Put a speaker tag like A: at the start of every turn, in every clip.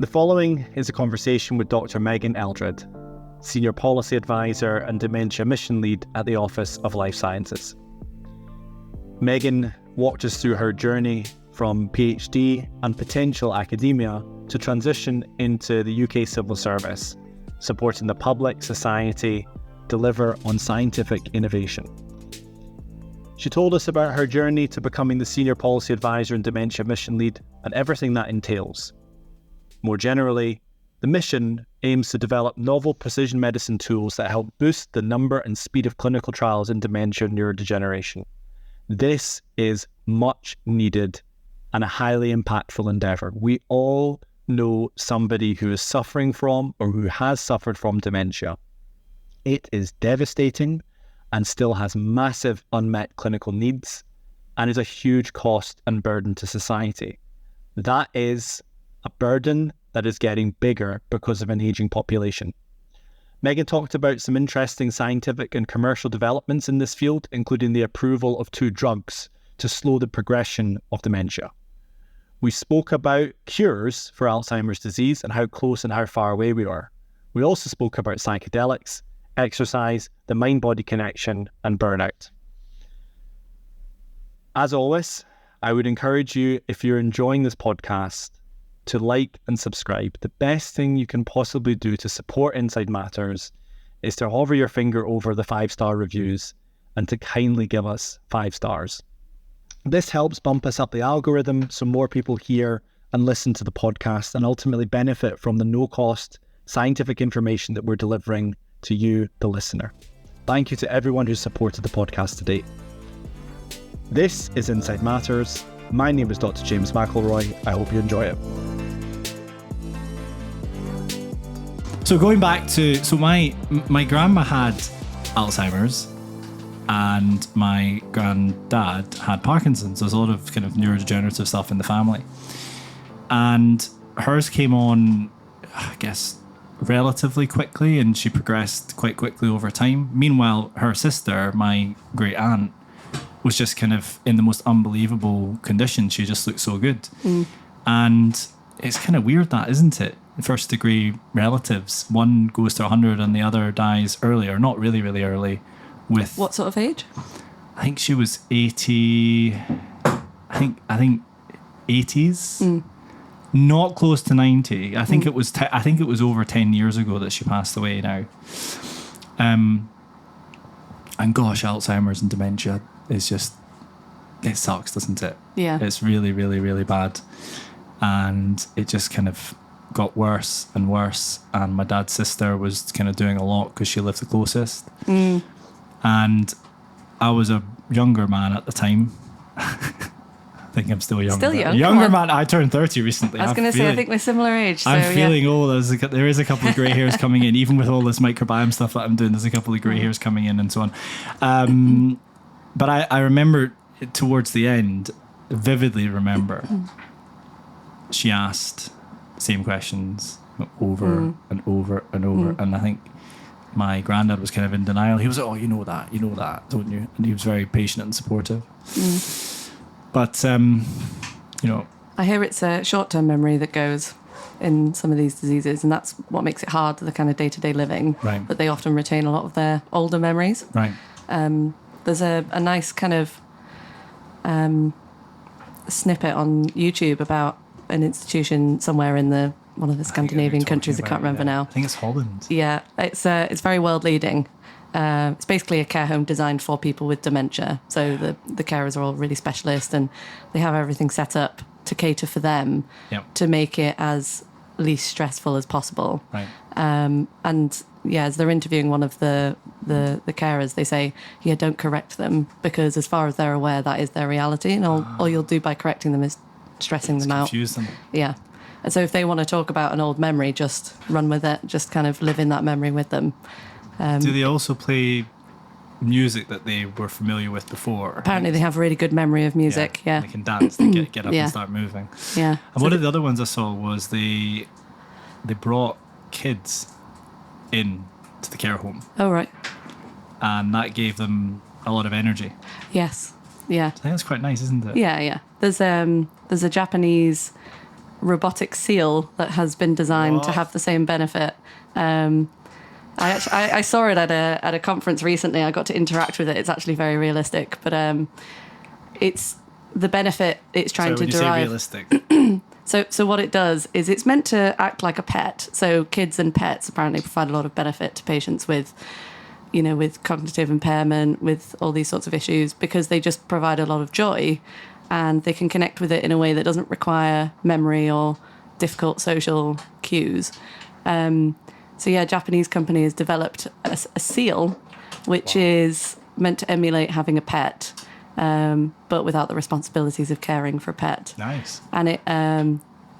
A: The following is a conversation with Dr Megan Eldred, Senior Policy Advisor and Dementia Mission Lead at the Office of Life Sciences. Megan walked us through her journey from PhD and potential academia to transition into the UK civil service, supporting the public society deliver on scientific innovation. She told us about her journey to becoming the Senior Policy Advisor and Dementia Mission Lead and everything that entails. More generally, the mission aims to develop novel precision medicine tools that help boost the number and speed of clinical trials in dementia and neurodegeneration. This is much needed and a highly impactful endeavour. We all know somebody who is suffering from or who has suffered from dementia. It is devastating and still has massive unmet clinical needs and is a huge cost and burden to society. That is a burden that is getting bigger because of an ageing population. Megan talked about some interesting scientific and commercial developments in this field, including the approval of 2 drugs to slow the progression of dementia. We spoke about cures for Alzheimer's disease and how close and how far away we are. We also spoke about psychedelics, exercise, the mind-body connection, and burnout. As always, I would encourage you, if you're enjoying this podcast, to like and subscribe. The best thing you can possibly do to support Inside Matters is to hover your finger over the 5-star reviews and to kindly give us 5 stars. This helps bump us up the algorithm so more people hear and listen to the podcast and ultimately benefit from the no-cost scientific information that we're delivering to you, the listener. Thank you to everyone who's supported the podcast to date. This is Inside Matters. My name is Dr. James McElroy. I hope you enjoy it.
B: So going back to, my grandma had Alzheimer's and my granddad had Parkinson's. There's a lot of kind of neurodegenerative stuff in the family. And hers came on, I guess, relatively quickly, and she progressed quite quickly over time. Meanwhile, her sister, my great aunt, was just kind of in the most unbelievable condition. She just looked so good. And it's kind of weird that, isn't it? First degree relatives, one goes to 100 and the other dies early, or not really, really early. With
C: what sort of age?
B: I think she was 80, I think 80s. Not close to 90. I think it was I think it was over 10 years ago that she passed away now. And gosh, Alzheimer's and dementia is just, it sucks, doesn't it?
C: Yeah.
B: It's really, really, really bad. And it just kind of got worse and worse. And my dad's sister was kind of doing a lot because she lived the closest. And I was a younger man at the time. I think I'm still young.
C: Still young.
B: Younger man. I turned 30 recently.
C: I was going to say, I think we're similar age. So,
B: I'm feeling old. There is a couple of grey hairs coming in. Even with all this microbiome stuff that I'm doing, there's a couple of grey hairs coming in and so on. But I remember towards the end, vividly remember, she asked the same questions over and over and over. And I think my granddad was kind of in denial. He was like, oh, you know that, don't you? And he was very patient and supportive. But,
C: I hear it's a short-term memory that goes in some of these diseases, and that's what makes it hard, the kind of day-to-day living.
B: Right.
C: But they often retain a lot of their older memories.
B: Right.
C: There's a nice kind of snippet on YouTube about an institution somewhere in one of the Scandinavian countries. I can't remember now.
B: I think it's Holland.
C: Yeah, it's very world leading. It's basically a care home designed for people with dementia. So the carers are all really specialist, and they have everything set up to cater for them, to make it as least stressful as possible.
B: Right.
C: And as they're interviewing one of the carers, they say, don't correct them, because as far as they're aware, that is their reality, and all you'll do by correcting them is stressing them out.
B: Confuse them.
C: Yeah. And so if they want to talk about an old memory, just run with it, just kind of live in that memory with them.
B: Do they also play music that they were familiar with before?
C: Apparently they have a really good memory of music, yeah.
B: They can dance, they get up and start moving.
C: Yeah.
B: And one of the other ones I saw was they brought kids in to the care home.
C: Oh, right.
B: And that gave them a lot of energy.
C: Yes, yeah.
B: I think that's quite nice, isn't it?
C: Yeah. There's a Japanese robotic seal that has been designed to have the same benefit. I saw it at a conference recently. I got to interact with it. It's actually very realistic, but it's the benefit it's trying to derive.
B: Say realistic.
C: So what it does is it's meant to act like a pet. So kids and pets apparently provide a lot of benefit to patients with, with cognitive impairment, with all these sorts of issues, because they just provide a lot of joy, and they can connect with it in a way that doesn't require memory or difficult social cues. So a Japanese company has developed a seal, which is meant to emulate having a pet, but without the responsibilities of caring for a pet.
B: Nice.
C: And it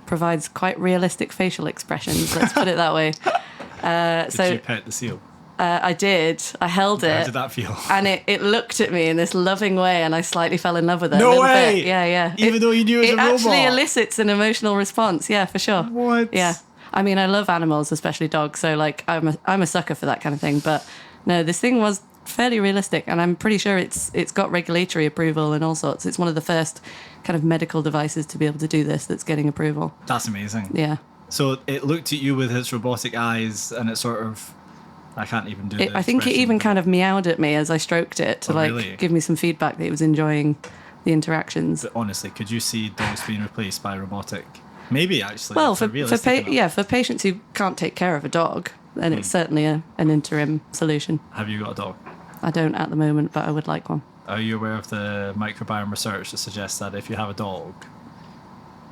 C: provides quite realistic facial expressions, let's put it that way.
B: Did you pet the seal?
C: I did. I held it.
B: How did that feel?
C: And it looked at me in this loving way, and I slightly fell in love with it.
B: No
C: a little
B: way!
C: Bit. Yeah.
B: Even though you knew it was a robot?
C: It actually elicits an emotional response, yeah, for sure.
B: What?
C: Yeah. I mean, I love animals, especially dogs, so like I'm a sucker for that kind of thing. But no, this thing was fairly realistic, and I'm pretty sure it's got regulatory approval and all sorts. It's one of the first kind of medical devices to be able to do this that's getting approval.
B: That's amazing.
C: Yeah.
B: So it looked at you with its robotic eyes, and it sort of, I can't even do it.
C: I think it even kind of meowed at me as I stroked it to
B: really?
C: give me some feedback that it was enjoying the interactions.
B: But honestly, could you see dogs being replaced by robotic? Maybe actually.
C: Well, for patients who can't take care of a dog, then it's certainly an interim solution.
B: Have you got a dog?
C: I don't at the moment, but I would like one.
B: Are you aware of the microbiome research that suggests that if you have a dog,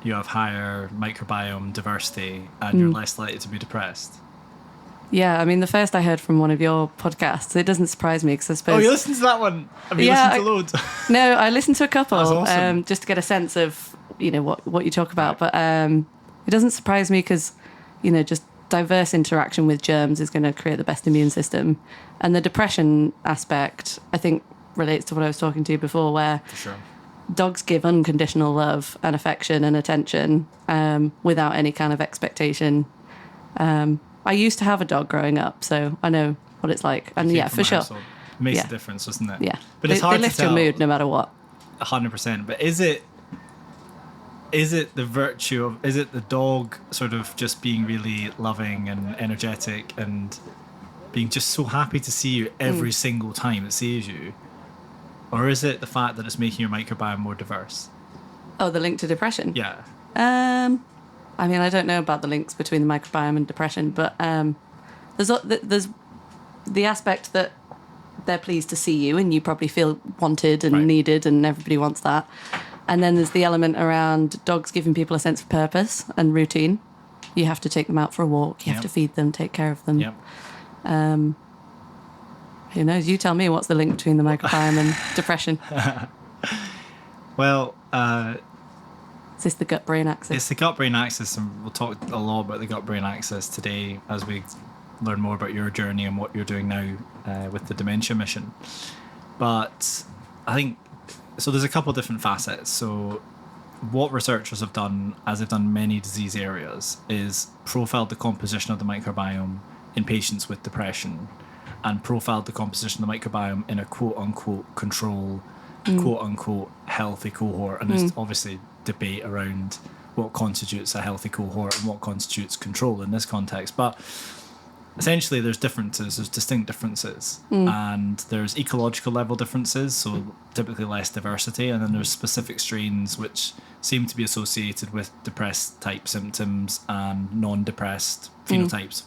B: you have higher microbiome diversity and you're less likely to be depressed?
C: Yeah, I mean, the first I heard from one of your podcasts, it doesn't surprise me because I suppose...
B: Oh, you listened to that one? Have you listened to loads?
C: No, I listened to a couple.
B: That's awesome.
C: Just to get a sense of, what you talk about. But it doesn't surprise me because, just diverse interaction with germs is going to create the best immune system. And the depression aspect, I think, relates to what I was talking to you before, where dogs give unconditional love and affection and attention without any kind of expectation. I used to have a dog growing up, so I know what it's like. And yeah, for sure.
B: Household. It makes a difference, doesn't it?
C: Yeah.
B: But it's hard
C: they lift
B: to tell.
C: your mood no matter what.
B: 100%. But is it the virtue of, is it the dog sort of just being really loving and energetic and being just so happy to see you every single time it sees you? Or is it the fact that it's making your microbiome more diverse?
C: Oh, the link to depression?
B: Yeah.
C: I mean, I don't know about the links between the microbiome and depression, but there's the aspect that they're pleased to see you and you probably feel wanted and needed, and everybody wants that. And then there's the element around dogs giving people a sense of purpose and routine. You have to take them out for a walk. You have to feed them, take care of them.
B: Yep.
C: Who knows? You tell me, what's the link between the microbiome and depression?
B: Well...
C: Is this the gut-brain axis?
B: It's the gut-brain axis, and we'll talk a lot about the gut-brain axis today as we learn more about your journey and what you're doing now with the Dementia mission. But I think, so there's a couple of different facets. So what researchers have done, as they've done many disease areas, is profiled the composition of the microbiome in patients with depression and profiled the composition of the microbiome in a quote-unquote control, quote-unquote healthy cohort. And there's obviously debate around what constitutes a healthy cohort and what constitutes control in this context. But essentially there's distinct differences. And there's ecological level differences, so typically less diversity, and then there's specific strains which seem to be associated with depressed type symptoms and non-depressed phenotypes.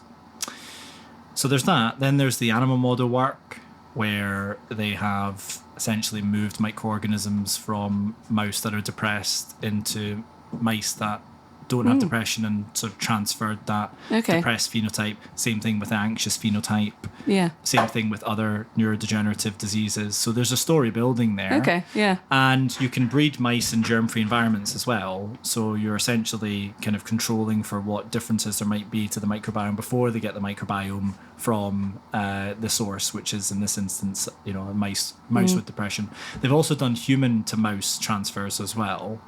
B: So there's that. Then there's the animal model work, where they have essentially moved microorganisms from mouse that are depressed into mice that don't have depression and sort of transferred that depressed phenotype. Same thing with the anxious phenotype.
C: Yeah.
B: Same thing with other neurodegenerative diseases. So there's a story building there.
C: Okay, yeah.
B: And you can breed mice in germ-free environments as well. So you're essentially kind of controlling for what differences there might be to the microbiome before they get the microbiome from the source, which is in this instance, a mouse with depression. They've also done human to mouse transfers as well.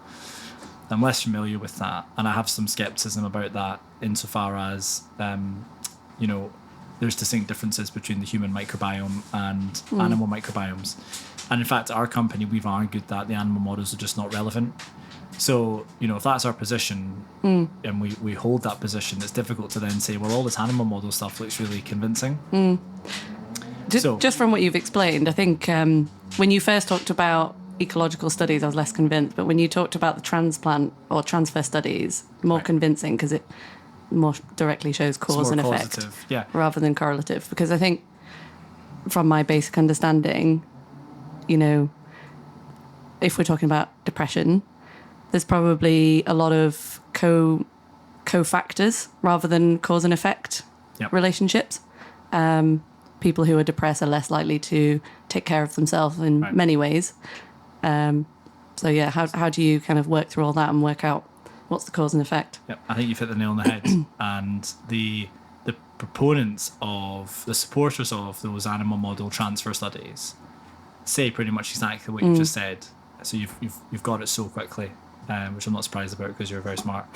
B: I'm less familiar with that, and I have some skepticism about that insofar as, there's distinct differences between the human microbiome and animal microbiomes. And in fact, our company, we've argued that the animal models are just not relevant. So, if that's our position and we hold that position, it's difficult to then say, well, all this animal model stuff looks really convincing.
C: Just from what you've explained, I think when you first talked about ecological studies, I was less convinced. But when you talked about the transplant or transfer studies, more convincing, because it more directly shows cause and effect rather than correlative. Because I think from my basic understanding, if we're talking about depression, there's probably a lot of co-factors rather than cause and effect relationships. People who are depressed are less likely to take care of themselves in many ways. So yeah, how do you kind of work through all that and work out what's the cause and effect?
B: Yep, I think you've hit the nail on the head. And the proponents of, the supporters of those animal model transfer studies say pretty much exactly what you've just said. So you've got it so quickly, which I'm not surprised about because you're very smart.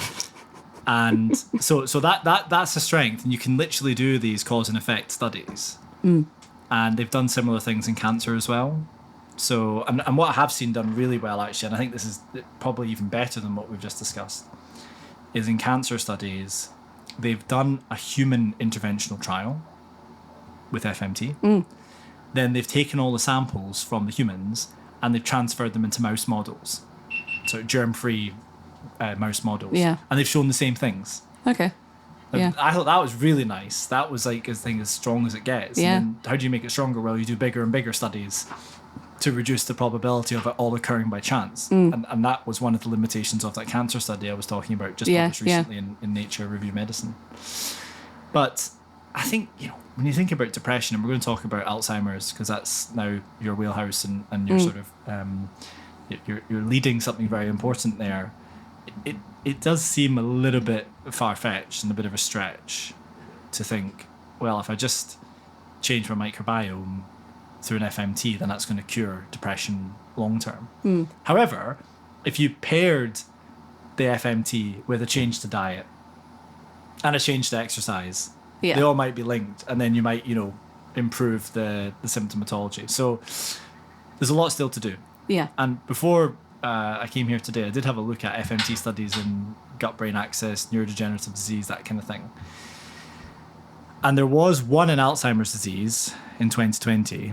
B: And so that's a strength, and you can literally do these cause and effect studies. And they've done similar things in cancer as well. So, and what I have seen done really well, actually, and I think this is probably even better than what we've just discussed, is in cancer studies, they've done a human interventional trial with FMT. Then they've taken all the samples from the humans and they've transferred them into mouse models. So germ-free mouse models.
C: Yeah.
B: And they've shown the same things.
C: Okay. Yeah.
B: I thought that was really nice. That was like a thing as strong as it gets.
C: Yeah.
B: And then how do you make it stronger? Well, you do bigger and bigger studies to reduce the probability of it all occurring by chance. And that was one of the limitations of that cancer study I was talking about, just published recently in Nature Review Medicine. But I think, when you think about depression, and we're going to talk about Alzheimer's because that's now your wheelhouse and you're sort of you're leading something very important there. It does seem a little bit far-fetched and a bit of a stretch to think, well, if I just change my microbiome through an FMT, then that's going to cure depression long-term. However, if you paired the FMT with a change to diet and a change to exercise, they all might be linked, and then you might, improve the symptomatology. So there's a lot still to do.
C: Yeah.
B: And before I came here today, I did have a look at FMT studies in gut-brain axis, neurodegenerative disease, that kind of thing. And there was one in Alzheimer's disease in 2020,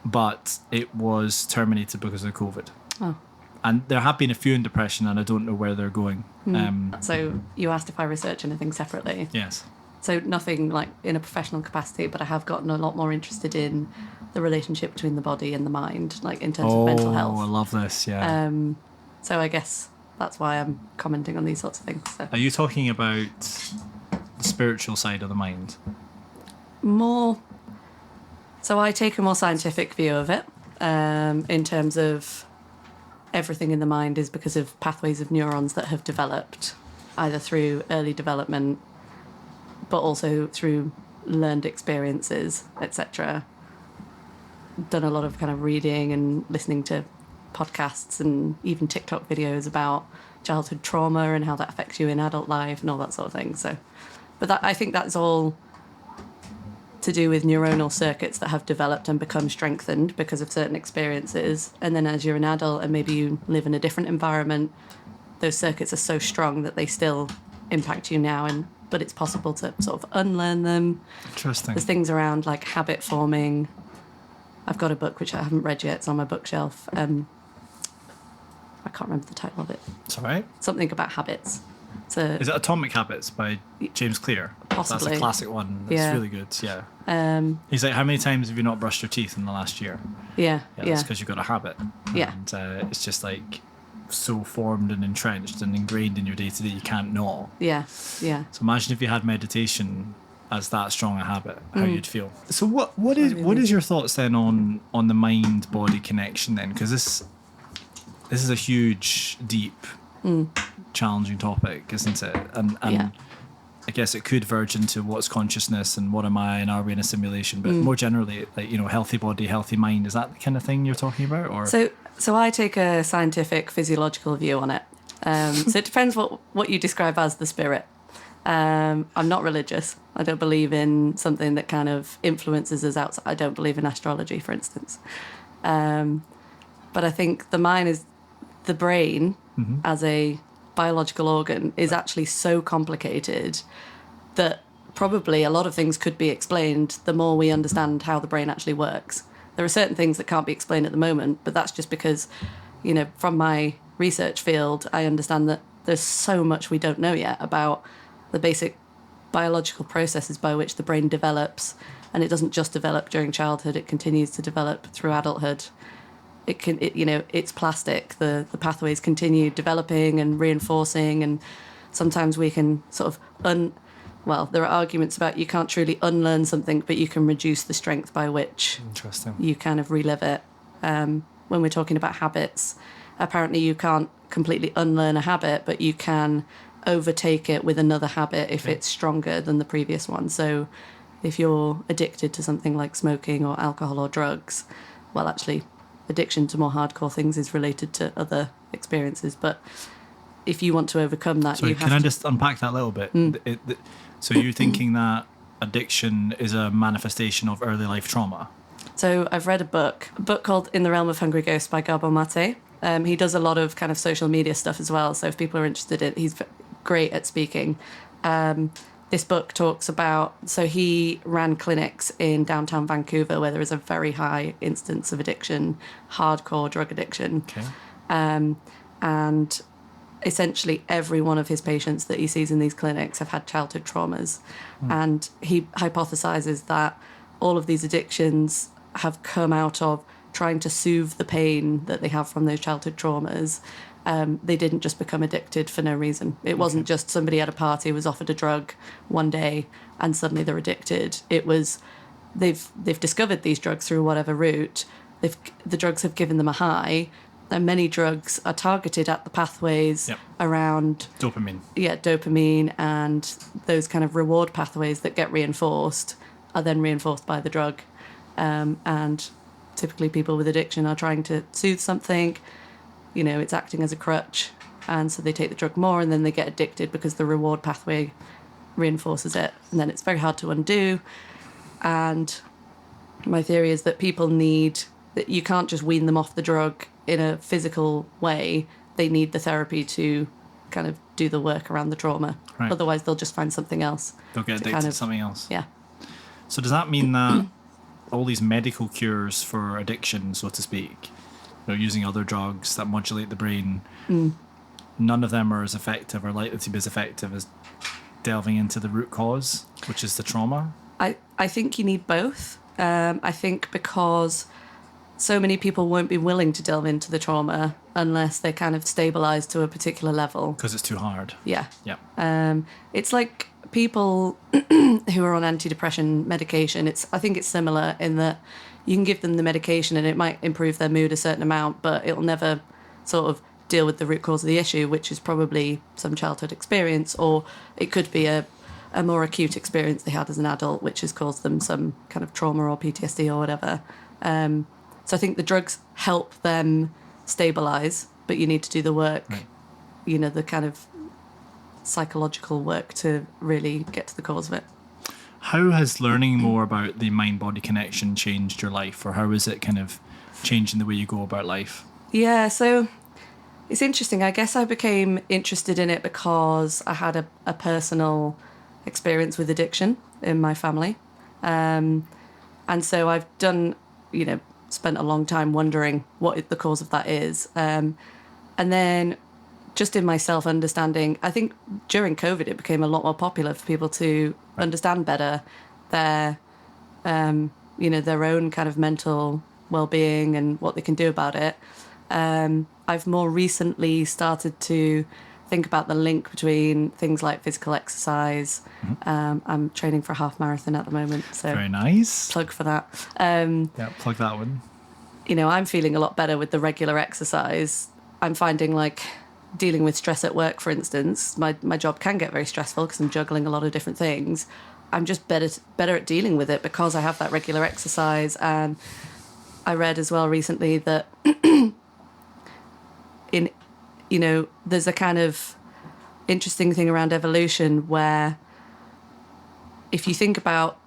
B: but it was terminated because of COVID.
C: Oh.
B: And there have been a few in depression, and I don't know where they're going.
C: So you asked if I research anything separately.
B: Yes.
C: So nothing like in a professional capacity, but I have gotten a lot more interested in the relationship between the body and the mind, like in terms of mental health.
B: Oh, I love this, yeah.
C: So I guess that's why I'm commenting on these sorts of things. So.
B: Are you talking about the spiritual side of the mind?
C: More. So I take a more scientific view of it, in terms of everything in the mind is because of pathways of neurons that have developed either through early development, but also through learned experiences, etc. Done a lot of kind of reading and listening to podcasts and even TikTok videos about childhood trauma and how that affects you in adult life and all that sort of thing. So, but I think that's all to do with neuronal circuits that have developed and become strengthened because of certain experiences. And then as you're an adult and maybe you live in a different environment, those circuits are so strong that they still impact you now. But it's possible to sort of unlearn them.
B: Interesting.
C: There's things around like habit forming. I've got a book which I haven't read yet. It's on my bookshelf. I can't remember the title of it.
B: It's all right.
C: Something about habits.
B: Is it Atomic Habits by James Clear?
C: Possibly.
B: That's a classic one. It's really good, yeah. He's like, how many times have you not brushed your teeth in the last year?
C: Yeah.
B: That's because you've got a habit.
C: Yeah.
B: And it's just like so formed and entrenched and ingrained in your day-to-day you can't not.
C: Yeah. So
B: imagine if you had meditation as that strong a habit, how you'd feel. So what is your thoughts then on the mind-body connection then? Because this is a huge, deep, challenging topic, isn't it? And I guess it could verge into what's consciousness and what am I and are we in a simulation? But more generally, like, healthy body, healthy mind, is that the kind of thing you're talking about? Or
C: So I take a scientific, physiological view on it. So it depends what you describe as the spirit. I'm not religious. I don't believe in something that kind of influences us outside. I don't believe in astrology, for instance. But I think the mind is the brain as a biological organ is actually so complicated that probably a lot of things could be explained the more we understand how the brain actually works. There are certain things that can't be explained at the moment, but that's just because, from my research field, I understand that there's so much we don't know yet about the basic biological processes by which the brain develops. And it doesn't just develop during childhood, it continues to develop through adulthood. It's plastic. The pathways continue developing and reinforcing, and sometimes we can sort of there are arguments about you can't truly unlearn something, but you can reduce the strength by which you kind of relive it. When we're talking about habits, apparently you can't completely unlearn a habit, but you can overtake it with another habit if it's stronger than the previous one. So if you're addicted to something like smoking or alcohol or drugs, well, actually, addiction to more hardcore things is related to other experiences. But if you want to overcome that,
B: Sorry, can I just unpack that a little bit? So you're thinking that addiction is a manifestation of early life trauma?
C: So I've read a book called In the Realm of Hungry Ghosts by Gabor Mate. He does a lot of kind of social media stuff as well. So if people are interested in it, he's great at speaking. This book talks about, so he ran clinics in downtown Vancouver where there is a very high instance of addiction, hardcore drug addiction.
B: Okay.
C: And essentially every one of his patients that he sees in these clinics have had childhood traumas. And he hypothesizes that all of these addictions have come out of trying to soothe the pain that they have from those childhood traumas. They didn't just become addicted for no reason. It wasn't just somebody at a party was offered a drug one day and suddenly they're addicted. It was they've discovered these drugs through whatever route. The drugs have given them a high, and many drugs are targeted at the pathways around
B: dopamine.
C: Yeah, dopamine, and those kind of reward pathways that get reinforced are then reinforced by the drug. And typically people with addiction are trying to soothe something. It's acting as a crutch, and so they take the drug more, and then they get addicted because the reward pathway reinforces it, and then it's very hard to undo. And my theory is that that you can't just wean them off the drug in a physical way. They need the therapy to kind of do the work around the trauma.
B: Right.
C: Otherwise, they'll just find something else.
B: They'll get addicted to something else.
C: Yeah.
B: So does that mean that all these medical cures for addiction, so to speak, using other drugs that modulate the brain, none of them are as effective or likely to be as effective as delving into the root cause, which is the trauma?
C: I think you need both. I think because so many people won't be willing to delve into the trauma unless they're kind of stabilized to a particular level.
B: Because it's too hard.
C: Yeah.
B: Yeah.
C: It's like people who are on antidepressant medication. I think it's similar in that you can give them the medication and it might improve their mood a certain amount, but it'll never sort of deal with the root cause of the issue, which is probably some childhood experience, or it could be a more acute experience they had as an adult, which has caused them some kind of trauma or PTSD or whatever. So I think the drugs help them stabilize, but you need to do the work,
B: right.
C: The kind of psychological work to really get to the cause of it.
B: How has learning more about the mind-body connection changed your life, or how is it kind of changing the way you go about life? Yeah,
C: so it's interesting. I guess I became interested in it because I had a personal experience with addiction in my family. And so I've done, spent a long time wondering what the cause of that is. And then just in my self-understanding, I think during COVID, it became a lot more popular for people to understand better their own kind of mental well-being and what they can do about it. I've more recently started to think about the link between things like physical exercise. I'm training for a half marathon at the moment, so
B: very nice.
C: Plug for that.
B: Plug that one.
C: I'm feeling a lot better with the regular exercise. I'm finding like dealing with stress at work, for instance, my job can get very stressful because I'm juggling a lot of different things. I'm just better at dealing with it because I have that regular exercise. And I read as well recently that there's a kind of interesting thing around evolution where if you think about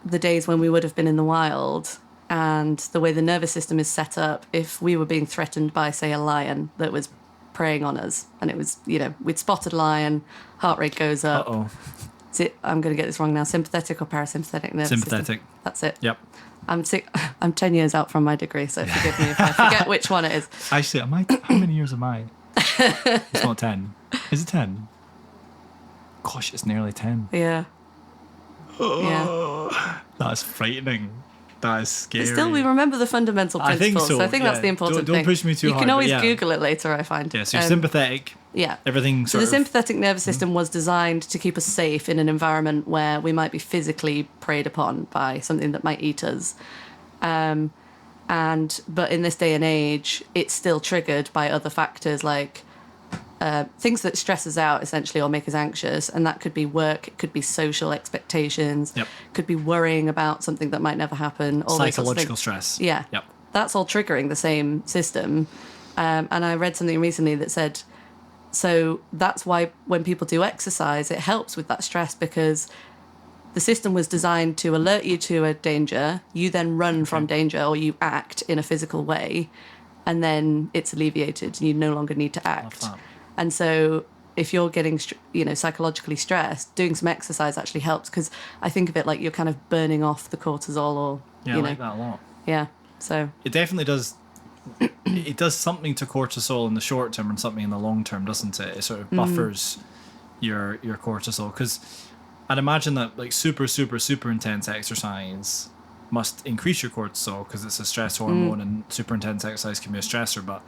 C: the days when we would have been in the wild and the way the nervous system is set up, if we were being threatened by, say, a lion that was preying on us. And it was, we'd spotted a lion, heart rate goes up.
B: Uh-oh.
C: Is it, I'm going to get this wrong now, sympathetic or parasympathetic nervous
B: Sympathetic.
C: system? That's it.
B: Yep.
C: I'm 10 years out from my degree, so forgive me if I forget which one it is.
B: Actually, how many years am I? It's not 10. Is it 10? Gosh, it's nearly 10.
C: Yeah. Yeah.
B: That's frightening. That is scary.
C: But still, we remember the fundamental principles.
B: I think so.
C: I think that's the important thing.
B: Don't push me too hard.
C: You can always Google it later, I find.
B: Yeah, so you're sympathetic.
C: Yeah.
B: Everything
C: So the sympathetic nervous system was designed to keep us safe in an environment where we might be physically preyed upon by something that might eat us. But in this day and age, it's still triggered by other factors like things that stress us out essentially or make us anxious, and that could be work, it could be social expectations, could be worrying about something that might never happen. All
B: psychological stress.
C: Yeah, that's all triggering the same system. And I read something recently that said, so that's why when people do exercise, it helps with that stress because the system was designed to alert you to a danger, you then run from danger or you act in a physical way, and then it's alleviated and you no longer need to act. And so if you're getting, psychologically stressed, doing some exercise actually helps because I think of it like you're kind of burning off the cortisol or,
B: I like that a lot.
C: Yeah, so. It
B: definitely does. It does something to cortisol in the short term and something in the long term, doesn't it? It sort of buffers your cortisol because I'd imagine that like super, super, super intense exercise must increase your cortisol because it's a stress hormone and super intense exercise can be a stressor, but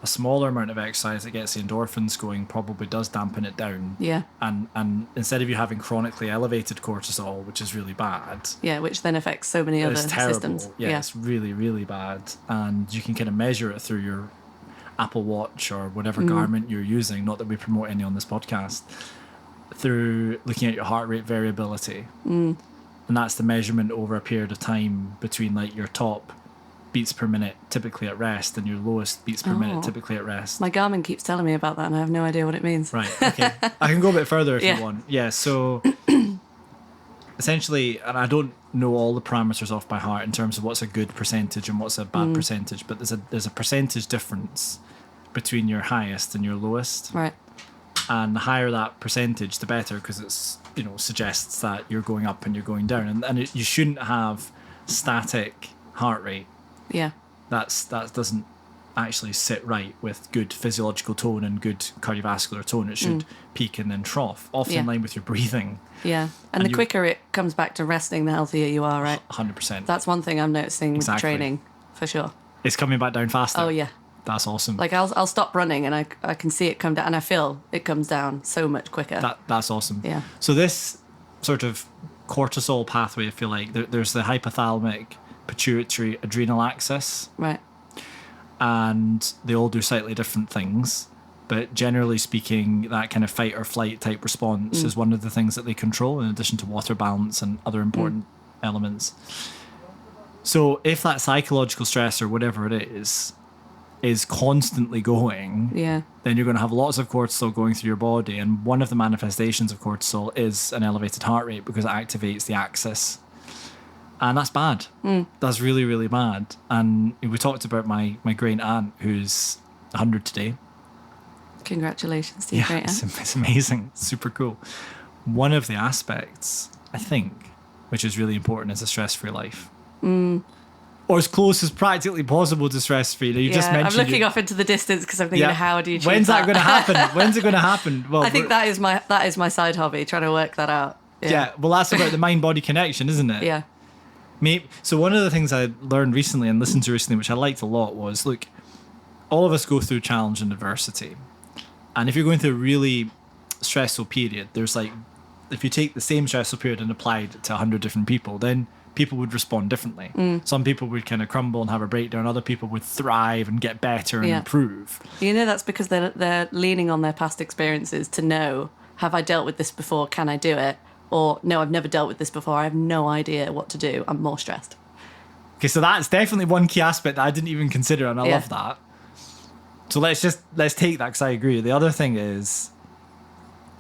B: a smaller amount of exercise that gets the endorphins going probably does dampen it down.
C: Yeah.
B: And instead of you having chronically elevated cortisol, which is really bad.
C: Yeah, which then affects so many other systems.
B: Yeah, it's really, really bad. And you can kind of measure it through your Apple Watch or whatever garment you're using, not that we promote any on this podcast, through looking at your heart rate variability. And that's the measurement over a period of time between like your top beats per minute typically at rest and your lowest beats per minute typically at rest.
C: My Garmin keeps telling me about that and I have no idea what it means.
B: Right, okay. I can go a bit further if you want. Yeah, so essentially, and I don't know all the parameters off by heart in terms of what's a good percentage and what's a bad percentage, but there's a percentage difference between your highest and your lowest.
C: Right.
B: And the higher that percentage, the better, because it's, suggests that you're going up and you're going down. And you shouldn't have static heart rate.
C: Yeah.
B: That doesn't actually sit right with good physiological tone and good cardiovascular tone. It should peak and then trough, often in line with your breathing.
C: Yeah. And the quicker it comes back to resting, the healthier you are, right?
B: 100%.
C: That's one thing I'm noticing with training, for sure.
B: It's coming back down faster.
C: Oh, yeah.
B: That's awesome.
C: Like I'll stop running and I can see it come down and I feel it comes down so much quicker.
B: That's awesome.
C: Yeah.
B: So this sort of cortisol pathway, I feel like there's the hypothalamic, pituitary, adrenal axis.
C: Right.
B: And they all do slightly different things. But generally speaking, that kind of fight or flight type response is one of the things that they control in addition to water balance and other important elements. So if that psychological stress or whatever it is constantly going, then you're going to have lots of cortisol going through your body. And one of the manifestations of cortisol is an elevated heart rate because it activates the axis. And that's bad. That's really, really bad. And we talked about my great aunt who's 100 today.
C: Congratulations to your great aunt.
B: It's amazing. It's super cool. One of the aspects, I think, which is really important is a stress-free life. Or as close as practically possible to stress-free. You just mentioned
C: I'm looking off into the distance because I'm thinking, how do you achieve
B: When's that going to happen? When's it going to happen? Well,
C: I think that is my side hobby, trying to work that out.
B: Yeah, well, that's about the mind-body connection, isn't it?
C: Yeah.
B: So one of the things I learned recently and listened to recently, which I liked a lot, was, look, all of us go through challenge and adversity. And if you're going through a really stressful period, there's like, if you take the same stressful period and apply it to 100 different people, then people would respond differently. Some people would kind of crumble and have a breakdown. Other people would thrive and get better and improve.
C: That's because they're leaning on their past experiences to know, have I dealt with this before? Can I do it? Or, no, I've never dealt with this before. I have no idea what to do. I'm more stressed.
B: Okay, so that's definitely one key aspect that I didn't even consider, and I love that. So let's take that because I agree. The other thing is,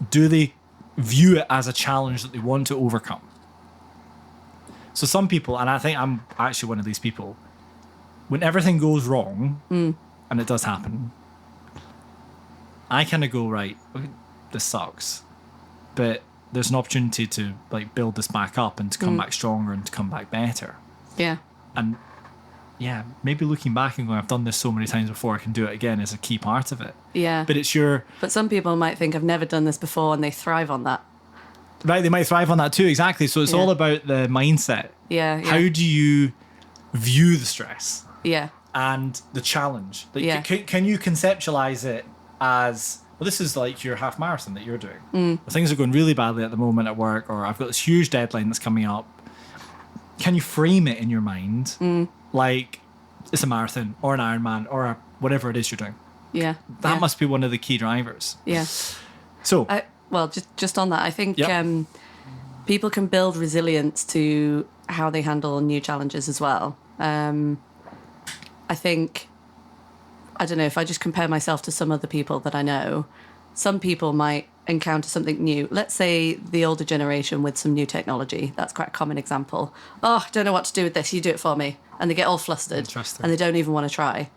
B: do they view it as a challenge that they want to overcome? So some people, and I think I'm actually one of these people, when everything goes wrong, and it does happen, I kind of go, right, this sucks, but there's an opportunity to like build this back up and to come back stronger and to come back better.
C: Yeah.
B: And yeah, maybe looking back and going, I've done this so many times before, I can do it again, is a key part of it.
C: Yeah.
B: But
C: some people might think, I've never done this before, and they thrive on that.
B: Right, they might thrive on that too, exactly. So it's all about the mindset.
C: Yeah.
B: How do you view the stress?
C: Yeah.
B: And the challenge. Like,
C: Yeah.
B: Can you conceptualize it as, well, this is like your half marathon that you're doing. Things are going really badly at the moment at work, or I've got this huge deadline that's coming up. Can you frame it in your mind like it's a marathon or an Ironman or whatever it is you're doing?
C: Yeah.
B: That must be one of the key drivers.
C: Yeah.
B: So,
C: just on that, I think people can build resilience to how they handle new challenges as well. I think, I don't know, if I just compare myself to some other people that I know, some people might encounter something new. Let's say the older generation with some new technology. That's quite a common example. Oh, I don't know what to do with this. You do it for me. And they get all flustered.
B: Interesting.
C: And they don't even want to try.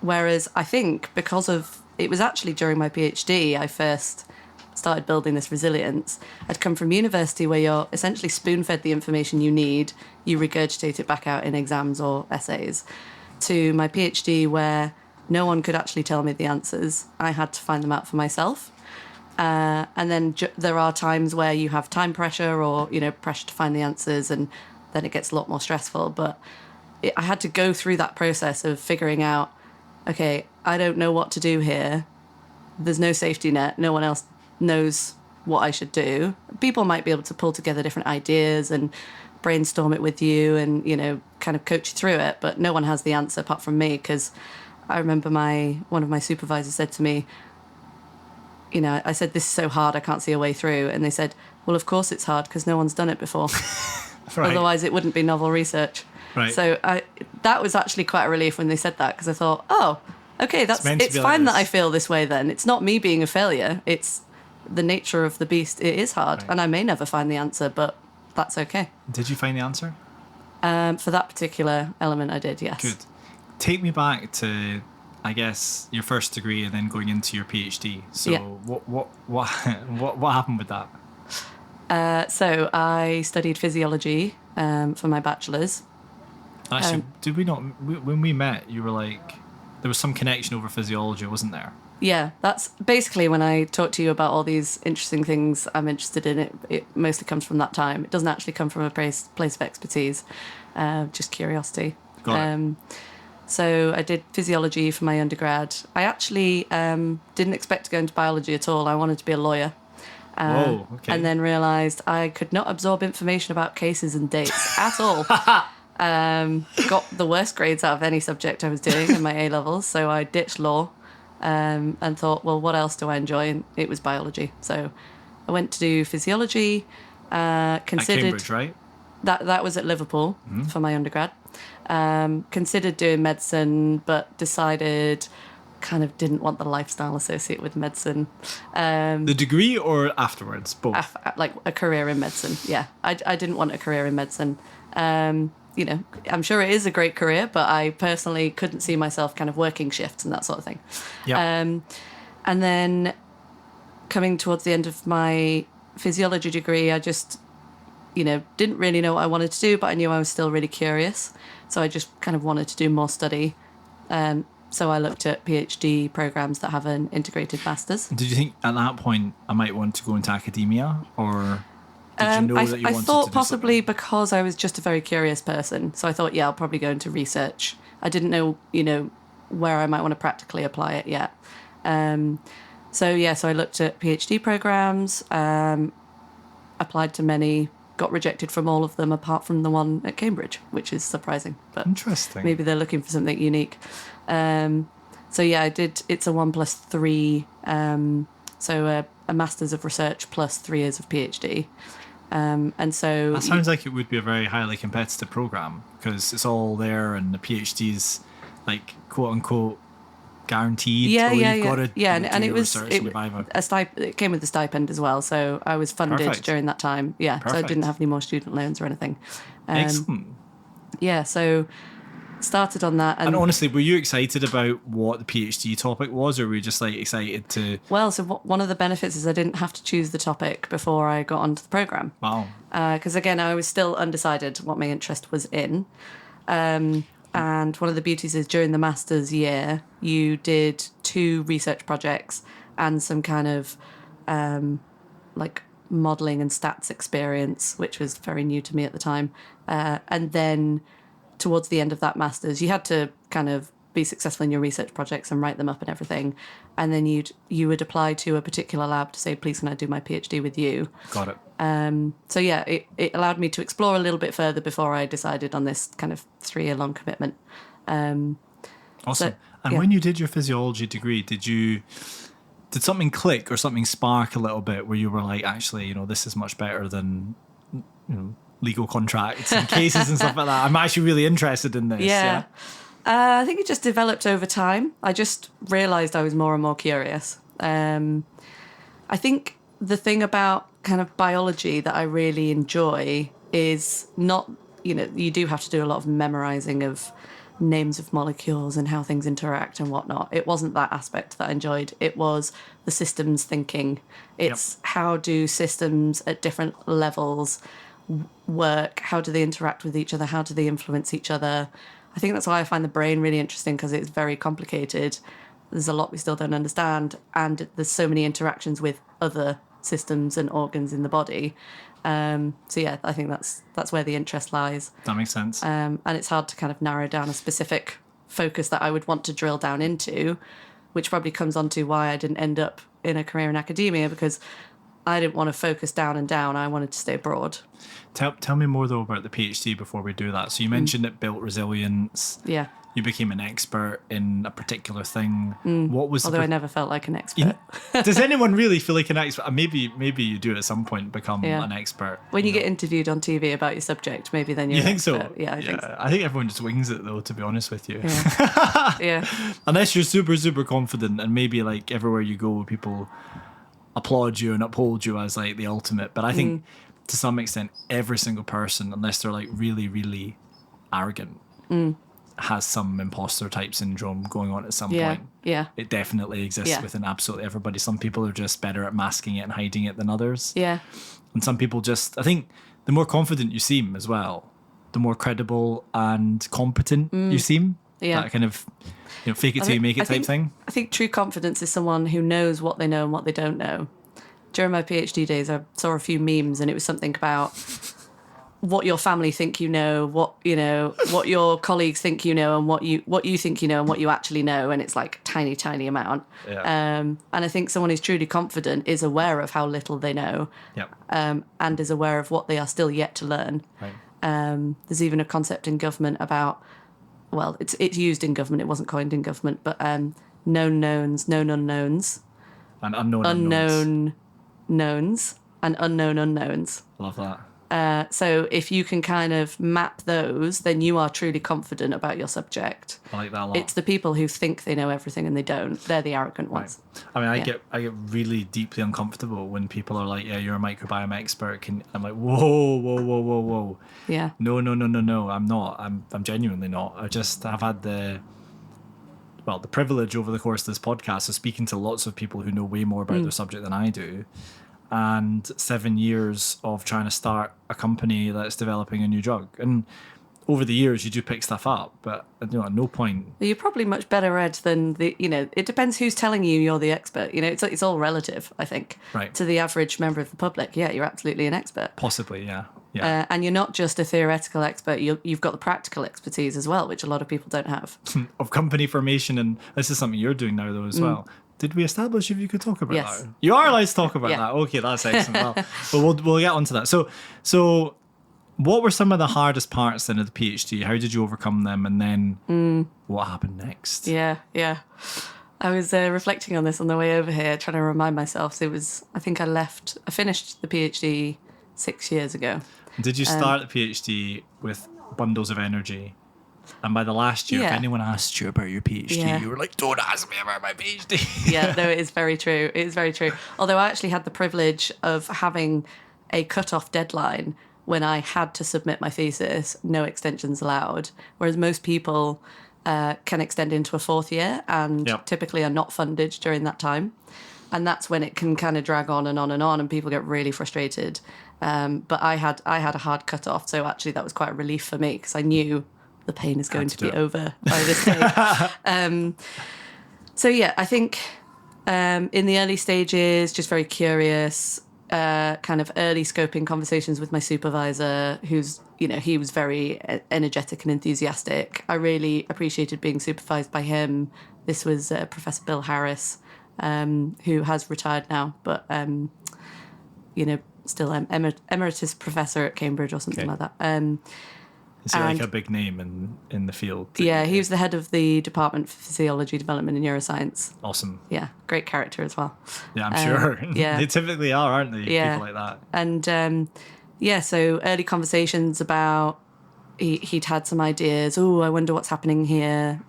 C: Whereas I think because of, it was actually during my PhD, I first started building this resilience. I'd come from university where you're essentially spoon-fed the information you need. You regurgitate it back out in exams or essays. To my PhD where no one could actually tell me the answers. I had to find them out for myself. And then there are times where you have time pressure or, pressure to find the answers, and then it gets a lot more stressful. But I had to go through that process of figuring out, okay, I don't know what to do here. There's no safety net. No one else knows what I should do. People might be able to pull together different ideas and brainstorm it with you and, kind of coach you through it. But no one has the answer apart from me, because I remember one of my supervisors said to me, I said, this is so hard, I can't see a way through. And they said, well, of course it's hard because no one's done it before.
B: Right.
C: Otherwise it wouldn't be novel research.
B: Right.
C: So that was actually quite a relief when they said that, because I thought, oh, okay, it's fine that I feel this way then. It's not me being a failure. It's the nature of the beast. It is hard, and I may never find the answer, but that's okay.
B: Did you find the answer?
C: For that particular element, I did, yes.
B: Good. Take me back to, I guess, your first degree and then going into your PhD. So what happened with that?
C: So I studied physiology for my bachelor's.
B: Actually, did we not, when we met, you were like, there was some connection over physiology, wasn't there?
C: Yeah, that's basically when I talk to you about all these interesting things I'm interested in. It mostly comes from that time. It doesn't actually come from a place of expertise, just curiosity.
B: Got it.
C: So I did physiology for my undergrad. I actually didn't expect to go into biology at all. I wanted to be a lawyer.
B: Whoa, okay.
C: And then realised I could not absorb information about cases and dates at all. Got the worst grades out of any subject I was doing in my A-levels, so I ditched law. And thought, well, what else do I enjoy? And it was biology. So I went to do physiology. Considered
B: at Cambridge, right?
C: That was at Liverpool for my undergrad. Considered doing medicine, but decided kind of didn't want the lifestyle associated with medicine.
B: The degree or afterwards, both?
C: Like a career in medicine, yeah. I didn't want a career in medicine. I'm sure it is a great career, but I personally couldn't see myself kind of working shifts and that sort of thing.
B: Yeah.
C: And then coming towards the end of my physiology degree, I just, didn't really know what I wanted to do, but I knew I was still really curious. So I just kind of wanted to do more study. So I looked at PhD programs that have an integrated master's.
B: Did you think at that point I might want to go into academia, or did you know that you wanted
C: I thought
B: to do
C: possibly
B: something?
C: Because I was just a very curious person. So I thought, yeah, I'll probably go into research. I didn't know, where I might want to practically apply it yet. So I looked at PhD programs, applied to many, got rejected from all of them apart from the one at Cambridge, which is surprising. But
B: interesting.
C: Maybe they're looking for something unique. I did, it's a 1+3, so a Master's of Research plus 3 years of PhD. And so
B: that sounds like it would be a very highly competitive program, because it's all there and the PhD's like quote unquote guaranteed.
C: And it was it came with a stipend as well, so I was funded
B: Perfect.
C: during that time. So I didn't have any more student loans or anything.
B: Excellent.
C: So started on that.
B: And honestly, were you excited about what the PhD topic was, or were you just like excited to...
C: Well, so one of the benefits is I didn't have to choose the topic before I got onto the programme.
B: Wow.
C: Because again, I was still undecided what my interest was in. And one of the beauties is during the master's year, you did 2 research projects and some kind of like modelling and stats experience, which was very new to me at the time. And then towards the end of that master's, you had to kind of be successful in your research projects and write them up and everything. And then you would apply to a particular lab to say, please, can I do my PhD with you?
B: Got it.
C: So yeah, it allowed me to explore a little bit further before I decided on this kind of 3-year-long commitment.
B: Awesome.
C: So,
B: and
C: yeah.
B: when you did your physiology degree, did something click or something spark a little bit where you were like, actually, this is much better than, legal contracts and cases and stuff like that? I'm actually really interested in this.
C: Yeah. I think it just developed over time. I just realised I was more and more curious. I think the thing about kind of biology that I really enjoy is not, you do have to do a lot of memorising of names of molecules and how things interact and whatnot. It wasn't that aspect that I enjoyed. It was the systems thinking. It's how do systems at different levels work? How do they interact with each other? How do they influence each other? I think that's why I find the brain really interesting, because it's very complicated. There's a lot we still don't understand, and there's so many interactions with other systems and organs in the body. So yeah, I think that's where the interest lies.
B: That makes sense.
C: And it's hard to kind of narrow down a specific focus that I would want to drill down into, which probably comes on to why I didn't end up in a career in academia, because I didn't want to focus down and down. I wanted to stay broad.
B: Tell me more, though, about the PhD before we do that. So you mentioned it built resilience.
C: Yeah.
B: You became an expert in a particular thing. What was...
C: Although I never felt like an expert.
B: Does anyone really feel like an expert? Maybe you do at some point become an expert.
C: When you get interviewed on TV about your subject, maybe then you're
B: You think
C: expert.
B: so?
C: Yeah, I think so.
B: I think everyone just wings it, though, to be honest with you.
C: Yeah. Yeah.
B: Unless you're super, super confident, and maybe like everywhere you go, people applaud you and uphold you as like the ultimate. But I think to some extent, every single person, unless they're like really, really arrogant, has some imposter type syndrome going on at some point.
C: Yeah.
B: It definitely exists within absolutely everybody. Some people are just better at masking it and hiding it than others.
C: Yeah.
B: And some people just, I think the more confident you seem as well, the more credible and competent you seem.
C: Yeah.
B: That kind of, fake it till you make it type thing.
C: I think true confidence is someone who knows what they know and what they don't know. During my PhD days, I saw a few memes, and it was something about what your family think you know, what your colleagues think you know, and what you think you know, and what you actually know, and it's like tiny amount.
B: Yeah.
C: And I think someone who's truly confident is aware of how little they know, and is aware of what they are still yet to learn.
B: Right.
C: There's even a concept in government about, well, it's used in government. It wasn't coined in government, but known knowns, known unknowns,
B: And unknown
C: knowns, and unknown unknowns.
B: Love that.
C: So if you can kind of map those, then you are truly confident about your subject.
B: I like that a lot.
C: It's the people who think they know everything and they don't. They're the arrogant ones.
B: I mean, I get really deeply uncomfortable when people are like, "Yeah, you're a microbiome expert." I'm like, whoa.
C: Yeah.
B: No. I'm not. I'm genuinely not. I've had the privilege over the course of this podcast of speaking to lots of people who know way more about their subject than I do. And 7 years of trying to start a company that's developing a new drug. And over the years, you do pick stuff up, but at no point...
C: You're probably much better read than it depends who's telling you you're the expert. It's all relative, I think.
B: Right.
C: To the average member of the public. Yeah, you're absolutely an expert.
B: Possibly, yeah.
C: And you're not just a theoretical expert, you've got the practical expertise as well, which a lot of people don't have.
B: Of company formation, and this is something you're doing now, though, as well. Did we establish if you could talk about that? You are allowed to talk about that. Okay, that's excellent. But we'll get onto that. So what were some of the hardest parts then of the PhD? How did you overcome them? And then what happened next?
C: Yeah. I was reflecting on this on the way over here, trying to remind myself. I think I finished the PhD 6 years ago.
B: Did you start the PhD with bundles of energy? And by the last year, if anyone asked you about your PhD, you were like, don't ask me about my PhD.
C: Yeah, no, it is very true. It is very true. Although I actually had the privilege of having a cut-off deadline when I had to submit my thesis, no extensions allowed, whereas most people can extend into a fourth year and typically are not funded during that time. And that's when it can kind of drag on and on and on, and people get really frustrated. But I had a hard cut-off, so actually that was quite a relief for me because I knew the pain is going to be over by this stage. So yeah, I think in the early stages, just very curious, kind of early scoping conversations with my supervisor, who's, he was very energetic and enthusiastic. I really appreciated being supervised by him. This was Professor Bill Harris, who has retired now, but, still emeritus professor at Cambridge or something like that.
B: Is he like a big name in the field?
C: Yeah, he was the head of the Department for Physiology, Development and Neuroscience.
B: Awesome.
C: Yeah, great character as well.
B: Yeah, I'm sure. Yeah. They typically are, aren't they?
C: Yeah.
B: People like that.
C: And so early conversations about he'd had some ideas. Oh, I wonder what's happening here.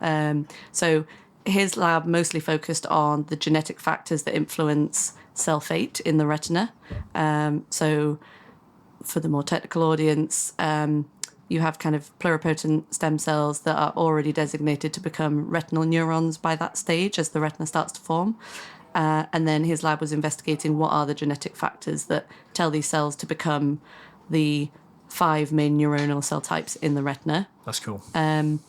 C: So his lab mostly focused on the genetic factors that influence cell fate in the retina. So for the more technical audience, you have kind of pluripotent stem cells that are already designated to become retinal neurons by that stage as the retina starts to form. And then his lab was investigating what are the genetic factors that tell these cells to become the 5 main neuronal cell types in the retina.
B: That's cool.
C: And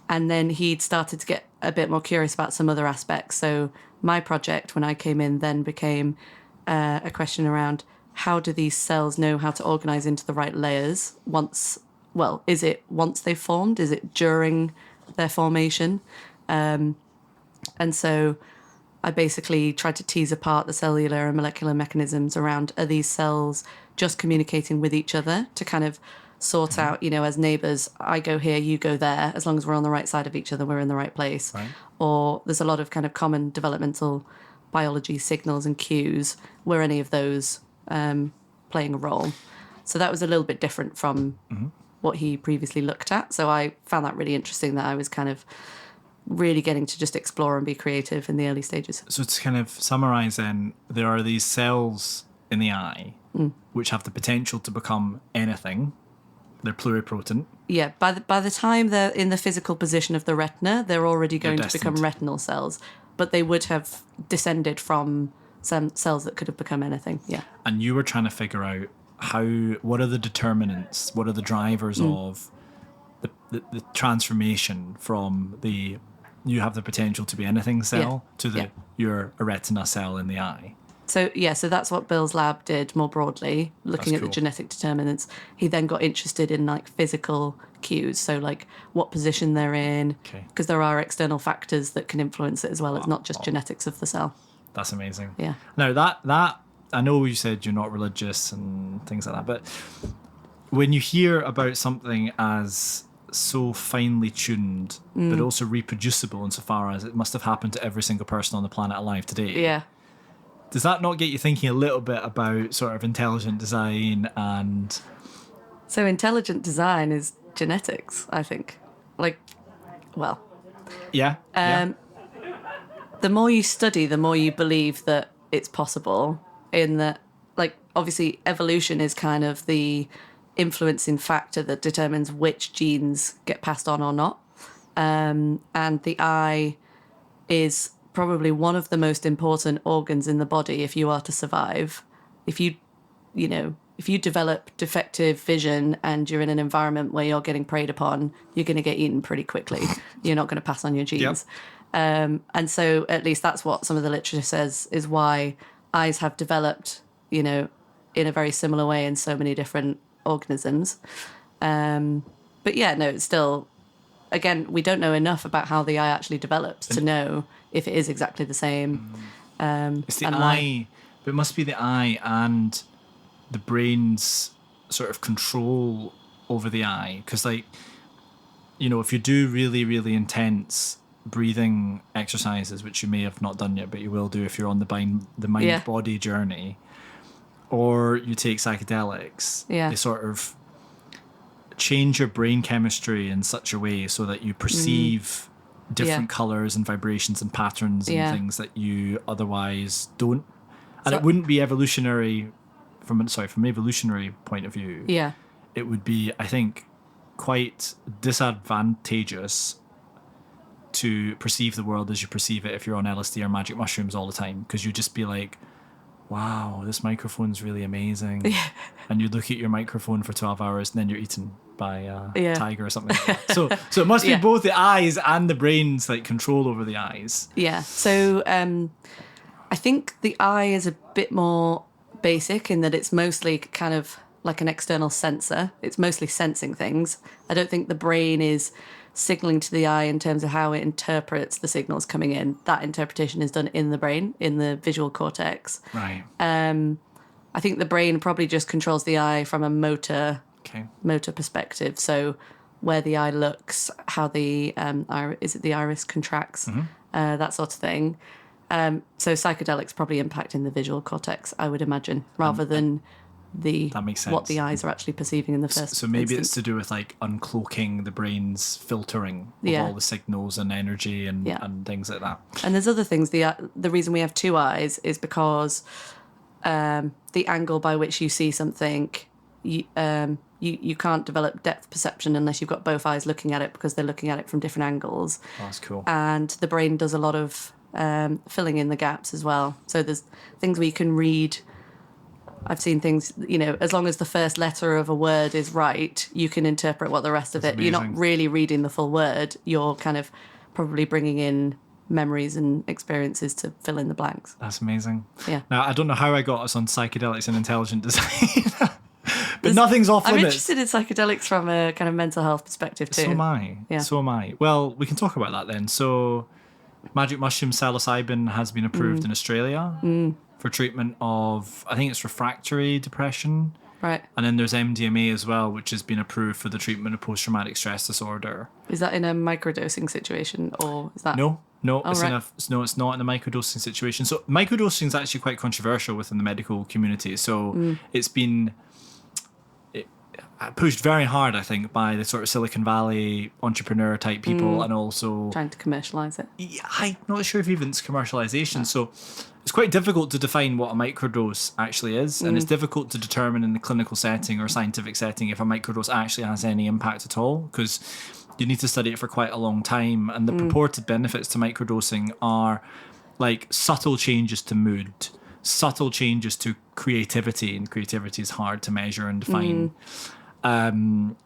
C: then he'd started to get a bit more curious about some other aspects. So my project, when I came in, then became a question around how do these cells know how to organize into the right layers is it once they've formed? Is it during their formation? And so I basically tried to tease apart the cellular and molecular mechanisms around, are these cells just communicating with each other to kind of sort out, as neighbours, I go here, you go there, as long as we're on the right side of each other, we're in the right place.
B: Right.
C: Or there's a lot of kind of common developmental biology signals and cues. Were any of those playing a role? So that was a little bit different from what he previously looked at. So I found that really interesting, that I was kind of really getting to just explore and be creative in the early stages.
B: So to kind of summarise then, there are these cells in the eye which have the potential to become anything. They're pluripotent.
C: Yeah, by the time they're in the physical position of the retina, they're already going to become retinal cells, but they would have descended from some cells that could have become anything. Yeah. And
B: you were trying to figure out what are the determinants, what are the drivers of the transformation from you have the potential to be anything cell to you're a retina cell in the eye.
C: So that's what Bill's lab did more broadly, looking at the genetic determinants. He then got interested in like physical cues, so like what position they're in, because there are external factors that can influence it as well. It's not just genetics of the cell.
B: That's amazing.
C: Yeah.
B: Now that I know you said you're not religious and things like that, but when you hear about something as so finely tuned, but also reproducible insofar as it must have happened to every single person on the planet alive today.
C: Yeah.
B: Does that not get you thinking a little bit about sort of intelligent design and...
C: So intelligent design is genetics, I think.
B: Yeah.
C: The more you study, the more you believe that it's possible, in that, obviously evolution is kind of the influencing factor that determines which genes get passed on or not. And the eye is probably one of the most important organs in the body if you are to survive. If you develop defective vision and you're in an environment where you're getting preyed upon, you're going to get eaten pretty quickly. You're not going to pass on your genes. Yep. And so at least that's what some of the literature says is why eyes have developed, in a very similar way in so many different organisms. But it's still, again, we don't know enough about how the eye actually develops to know if it is exactly the same.
B: It's the eye, but it must be the eye and the brain's sort of control over the eye. Because, if you do really, really intense breathing exercises, which you may have not done yet, but you will do if you're on the mind-body journey, or you take psychedelics, they sort of change your brain chemistry in such a way so that you perceive different colours and vibrations and patterns and things that you otherwise don't. And it wouldn't be evolutionary from an evolutionary point of view.
C: Yeah.
B: it would be, I think, quite disadvantageous to perceive the world as you perceive it if you're on LSD or magic mushrooms all the time, because you'd just be like, wow, this microphone's really amazing. Yeah. And you look at your microphone for 12 hours and then you're eaten by a tiger or something like that. So it must be both the eyes and the brain's like control over the eyes.
C: Yeah. So I think the eye is a bit more basic in that it's mostly kind of like an external sensor. It's mostly sensing things. I don't think the brain is signaling to the eye in terms of how it interprets the signals coming in. That interpretation is done in the brain, in the visual cortex.
B: Right.
C: I think the brain probably just controls the eye from a motor perspective. So where the eye looks, how the the iris contracts, that sort of thing. So psychedelics probably impacting the visual cortex, I would imagine, rather than that makes sense. What the eyes are actually perceiving in the first
B: So maybe
C: instance.
B: it's to do with like uncloaking the brain's filtering of all the signals and energy and things like that.
C: And there's other things. The reason we have two eyes is because the angle by which you see something, you can't develop depth perception unless you've got both eyes looking at it, because they're looking at it from different angles.
B: Oh, that's cool.
C: And the brain does a lot of filling in the gaps as well. So there's things where you can read. I've seen things, as long as the first letter of a word is right, you can interpret what the rest of it.
B: Amazing.
C: You're not really reading the full word. You're kind of probably bringing in memories and experiences to fill in the blanks.
B: That's amazing.
C: Yeah.
B: Now, I don't know how I got us on psychedelics and intelligent design, but nothing's off limits.
C: I'm interested in psychedelics from a kind of mental health perspective too.
B: So am I.
C: Yeah.
B: So am I. Well, we can talk about that then. So magic mushroom psilocybin has been approved in Australia for treatment of, I think it's refractory depression.
C: Right.
B: And then there's MDMA as well, which has been approved for the treatment of post-traumatic stress disorder.
C: Is that in a microdosing situation, or is that...
B: No, it's
C: right.
B: it's not in a microdosing situation. So microdosing is actually quite controversial within the medical community. So it's been pushed very hard, I think, by the sort of Silicon Valley entrepreneur type people, and also
C: trying to commercialise it.
B: Yeah, I'm not sure if even it's commercialisation. No. So it's quite difficult to define what a microdose actually is, and it's difficult to determine in the clinical setting or scientific setting if a microdose actually has any impact at all, because you need to study it for quite a long time, and the purported benefits to microdosing are like subtle changes to mood, subtle changes to creativity, and creativity is hard to measure and define. And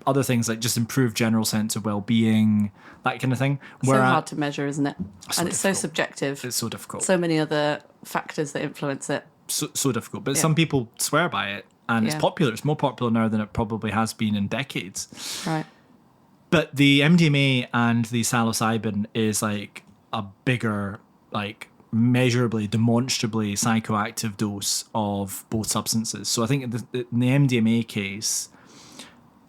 B: other things like just improved general sense of well-being, that kind of thing.
C: So hard to measure, isn't it? And it's so
B: difficult.
C: subjective.
B: It's so difficult.
C: So many other factors that influence it.
B: So difficult. But some people swear by it, and it's popular. It's more popular now than it probably has been in decades.
C: Right.
B: But the MDMA and the psilocybin is like a bigger, like measurably, demonstrably psychoactive dose of both substances. So I think in the MDMA case,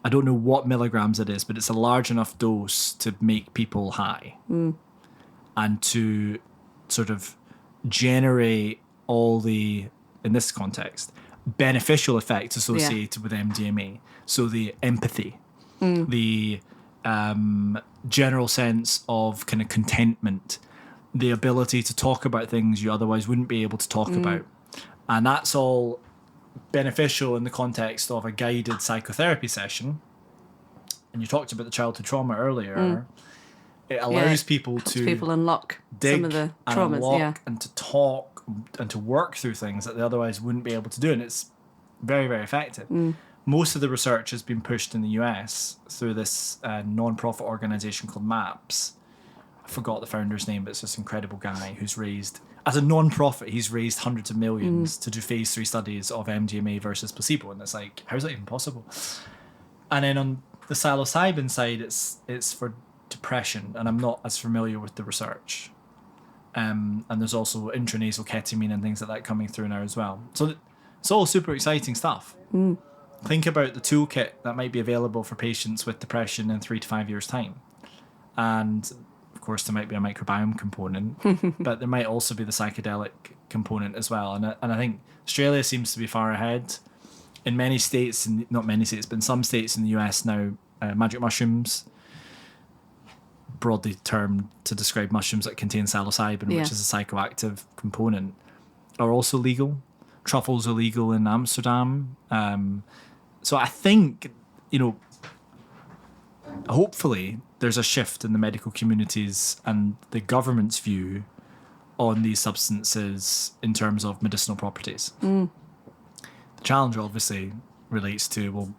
B: I don't know what milligrams it is, but it's a large enough dose to make people high and to sort of generate all the, in this context, beneficial effects associated with MDMA. So the empathy, the general sense of kind of contentment, the ability to talk about things you otherwise wouldn't be able to talk about. And that's all beneficial in the context of a guided psychotherapy session. And you talked about the childhood trauma earlier. It allows people to
C: unlock
B: dig
C: some of the
B: and
C: traumas,
B: unlock and to talk and to work through things that they otherwise wouldn't be able to do. And it's very, very effective. Most of the research has been pushed in the US through this non-profit organization called MAPS. I forgot the founder's name, but it's this incredible guy who's raised, as a non-profit, he's raised hundreds of millions to do phase 3 studies of MDMA versus placebo. And it's like, how is that even possible? And then on the psilocybin side, it's for depression, and I'm not as familiar with the research. And there's also intranasal ketamine and things like that coming through now as well. So it's all super exciting stuff. Think about the toolkit that might be available for patients with depression in 3 to 5 years' time. And of course, there might be a microbiome component, but there might also be the psychedelic component as well. And I think Australia seems to be far ahead. In many states, not many states, but in some states in the US now, magic mushrooms, broadly termed to describe mushrooms that contain psilocybin, which is a psychoactive component, are also legal. truffles illegal in Amsterdam. So I think, hopefully there's a shift in the medical communities and the government's view on these substances in terms of medicinal properties. The challenge obviously relates to, well,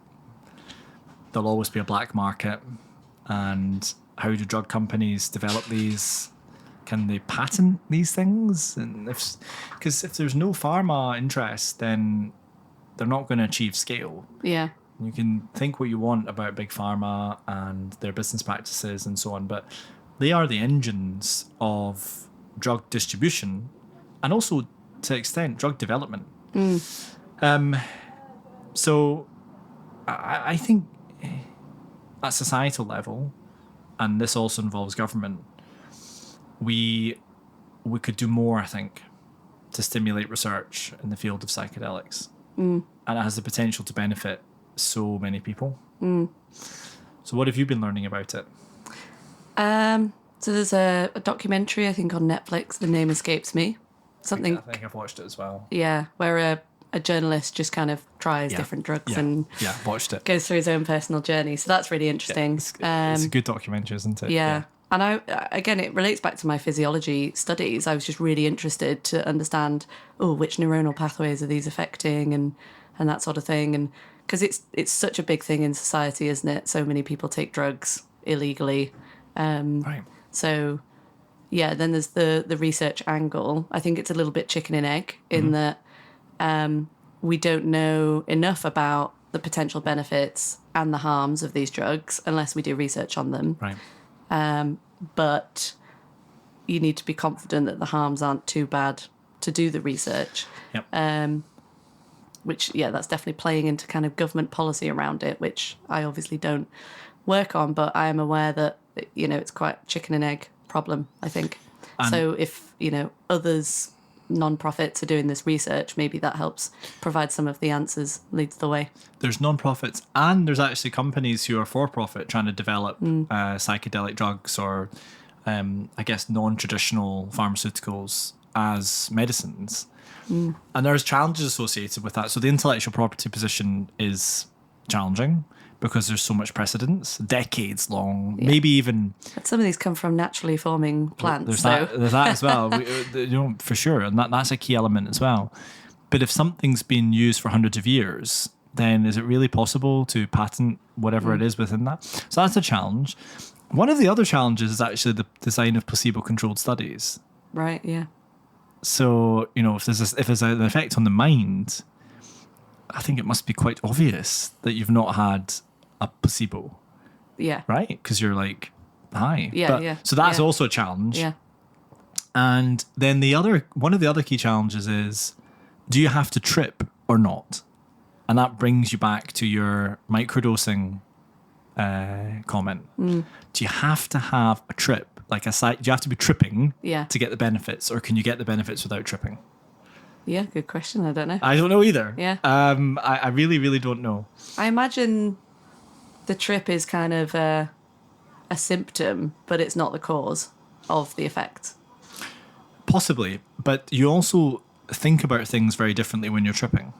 B: there'll always be a black market, and how do drug companies develop these? Can they patent these things? And because if there's no pharma interest, then they're not going to achieve scale.
C: Yeah.
B: You can think what you want about big pharma and their business practices and so on, but they are the engines of drug distribution and also, to an extent, drug development. So I think at societal level, and this also involves government, we could do more, I think, to stimulate research in the field of psychedelics. And it has the potential to benefit so many people. So what have you been learning about it?
C: So there's a documentary, I think, on Netflix. The name escapes me.
B: I think I've watched it as well.
C: Yeah, where a journalist just kind of tries different drugs and
B: watched it.
C: Goes through his own personal journey. So that's really interesting.
B: It's a good documentary, isn't it?
C: Yeah. And again, it relates back to my physiology studies. I was just really interested to understand, which neuronal pathways are these affecting and that sort of thing. And because it's such a big thing in society, isn't it? So many people take drugs illegally.
B: Right.
C: So, then there's the research angle. I think it's a little bit chicken and egg in that we don't know enough about the potential benefits and the harms of these drugs unless we do research on them.
B: Right.
C: But you need to be confident that the harms aren't too bad to do the research.
B: Yep.
C: Which, that's definitely playing into kind of government policy around it, which I obviously don't work on, but I am aware that, it's quite chicken and egg problem, I think. So if, others, non-profits are doing this research, maybe that helps provide some of the answers, leads the way.
B: There's non-profits and there's actually companies who are for-profit trying to develop psychedelic drugs or, I guess, non-traditional pharmaceuticals as medicines. And there's challenges associated with that. So the intellectual property position is challenging because there's so much precedence, decades long, maybe even...
C: But some of these come from naturally forming plants.
B: There's that as well, for sure. And that's a key element as well. But if something's been used for hundreds of years, then is it really possible to patent whatever it is within that? So that's a challenge. One of the other challenges is actually the design of placebo-controlled studies.
C: Right, yeah.
B: So, if there's an effect on the mind, I think it must be quite obvious that you've not had a placebo.
C: Yeah.
B: Right? Because you're like, hi.
C: Yeah.
B: So that's also a challenge.
C: Yeah.
B: And then one of the other key challenges is, do you have to trip or not? And that brings you back to your microdosing comment. Do you have to have a trip? Do you have to be tripping to get the benefits, or can you get the benefits without tripping?
C: Yeah, good question. I don't know.
B: I don't know either.
C: Yeah.
B: I really, really don't know.
C: I imagine the trip is kind of a symptom, but it's not the cause of the effect.
B: Possibly, but you also think about things very differently when you're tripping.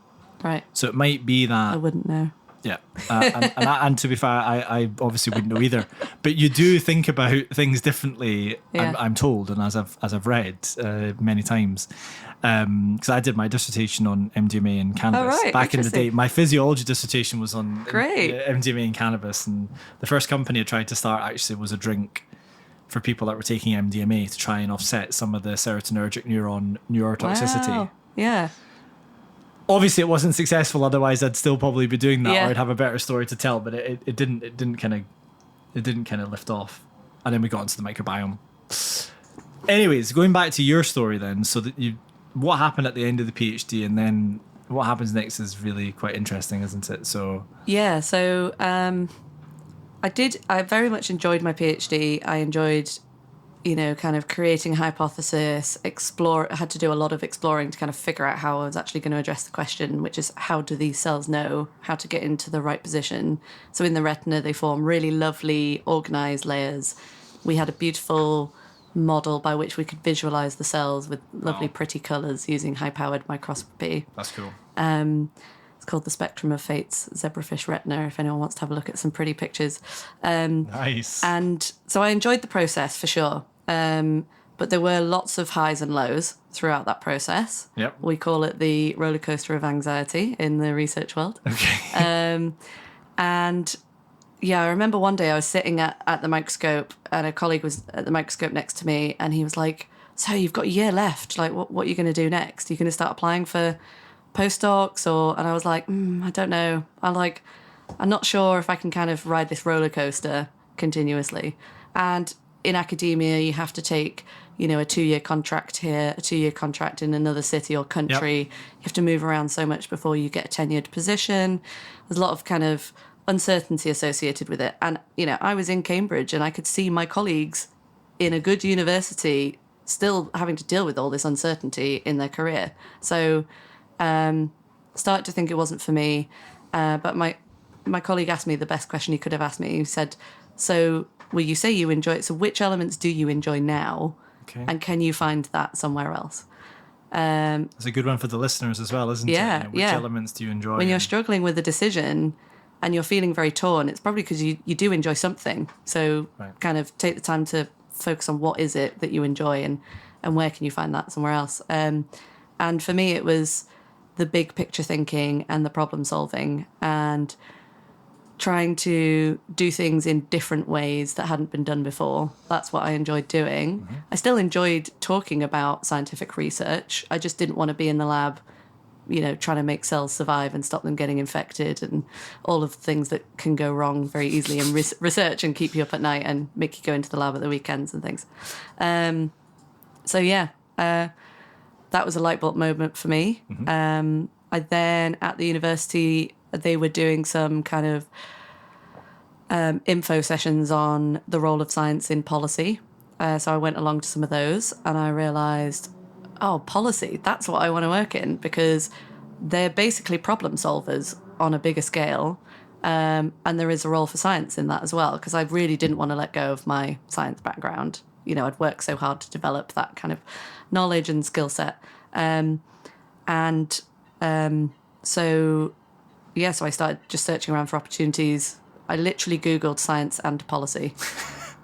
C: Right.
B: So it might be that...
C: I wouldn't know.
B: Yeah. And to be fair, I obviously wouldn't know either. But you do think about things differently, I'm told, and as I've read many times. Because I did my dissertation on MDMA and cannabis back in the day. My physiology dissertation was on MDMA and cannabis. And the first company I tried to start actually was a drink for people that were taking MDMA to try and offset some of the serotonergic neurotoxicity. Wow.
C: Yeah.
B: Obviously, it wasn't successful. Otherwise, I'd still probably be doing that, or I'd have a better story to tell. But it didn't kind of lift off. And then we got into the microbiome. Anyways, going back to your story then. So that what happened at the end of the PhD, and then what happens next is really quite interesting, isn't it? So
C: yeah. So I very much enjoyed my PhD. I enjoyed, kind of creating a hypothesis, I had to do a lot of exploring to kind of figure out how I was actually going to address the question, which is how do these cells know how to get into the right position? So in the retina, they form really lovely organized layers. We had a beautiful model by which we could visualize the cells with lovely, pretty colors using high-powered microscopy.
B: That's cool.
C: It's called the Spectrum of Fate's Zebrafish Retina, if anyone wants to have a look at some pretty pictures.
B: Nice.
C: And so I enjoyed the process for sure. But there were lots of highs and lows throughout that process.
B: Yep.
C: We call it the roller coaster of anxiety in the research world.
B: Okay.
C: And yeah, I remember one day I was sitting at the microscope and a colleague was at the microscope next to me and he was like, so you've got a year left. Like, what are you going to do next? Are you going to start applying for postdocs? And I was like, I don't know. I'm not sure if I can kind of ride this roller coaster continuously. And in academia, you have to take, a 2-year contract here, a 2-year contract in another city or country. Yep. You have to move around so much before you get a tenured position. There's a lot of kind of uncertainty associated with it. And, I was in Cambridge and I could see my colleagues in a good university still having to deal with all this uncertainty in their career. So started to think it wasn't for me. But my colleague asked me the best question he could have asked me. He said, so you say you enjoy it. So which elements do you enjoy now? Okay. And can you find that somewhere else?
B: It's a good one for the listeners as well, isn't it? Which elements do you enjoy?
C: When you're struggling with a decision and you're feeling very torn, it's probably because you do enjoy something. So kind of take the time to focus on what is it that you enjoy and where can you find that somewhere else. And for me, it was the big picture thinking and the problem solving and trying to do things in different ways that hadn't been done before. That's what I enjoyed doing. Mm-hmm. I still enjoyed talking about scientific research. I just didn't want to be in the lab, trying to make cells survive and stop them getting infected and all of the things that can go wrong very easily in research and keep you up at night and make you go into the lab at the weekends and things. That was a light bulb moment for me. Mm-hmm. I then, at the university, they were doing some kind of info sessions on the role of science in policy. So I went along to some of those and I realised, policy, that's what I want to work in because they're basically problem solvers on a bigger scale. And there is a role for science in that as well because I really didn't want to let go of my science background. I'd worked so hard to develop that kind of knowledge and skill set. So I started just searching around for opportunities. I literally Googled science and policy.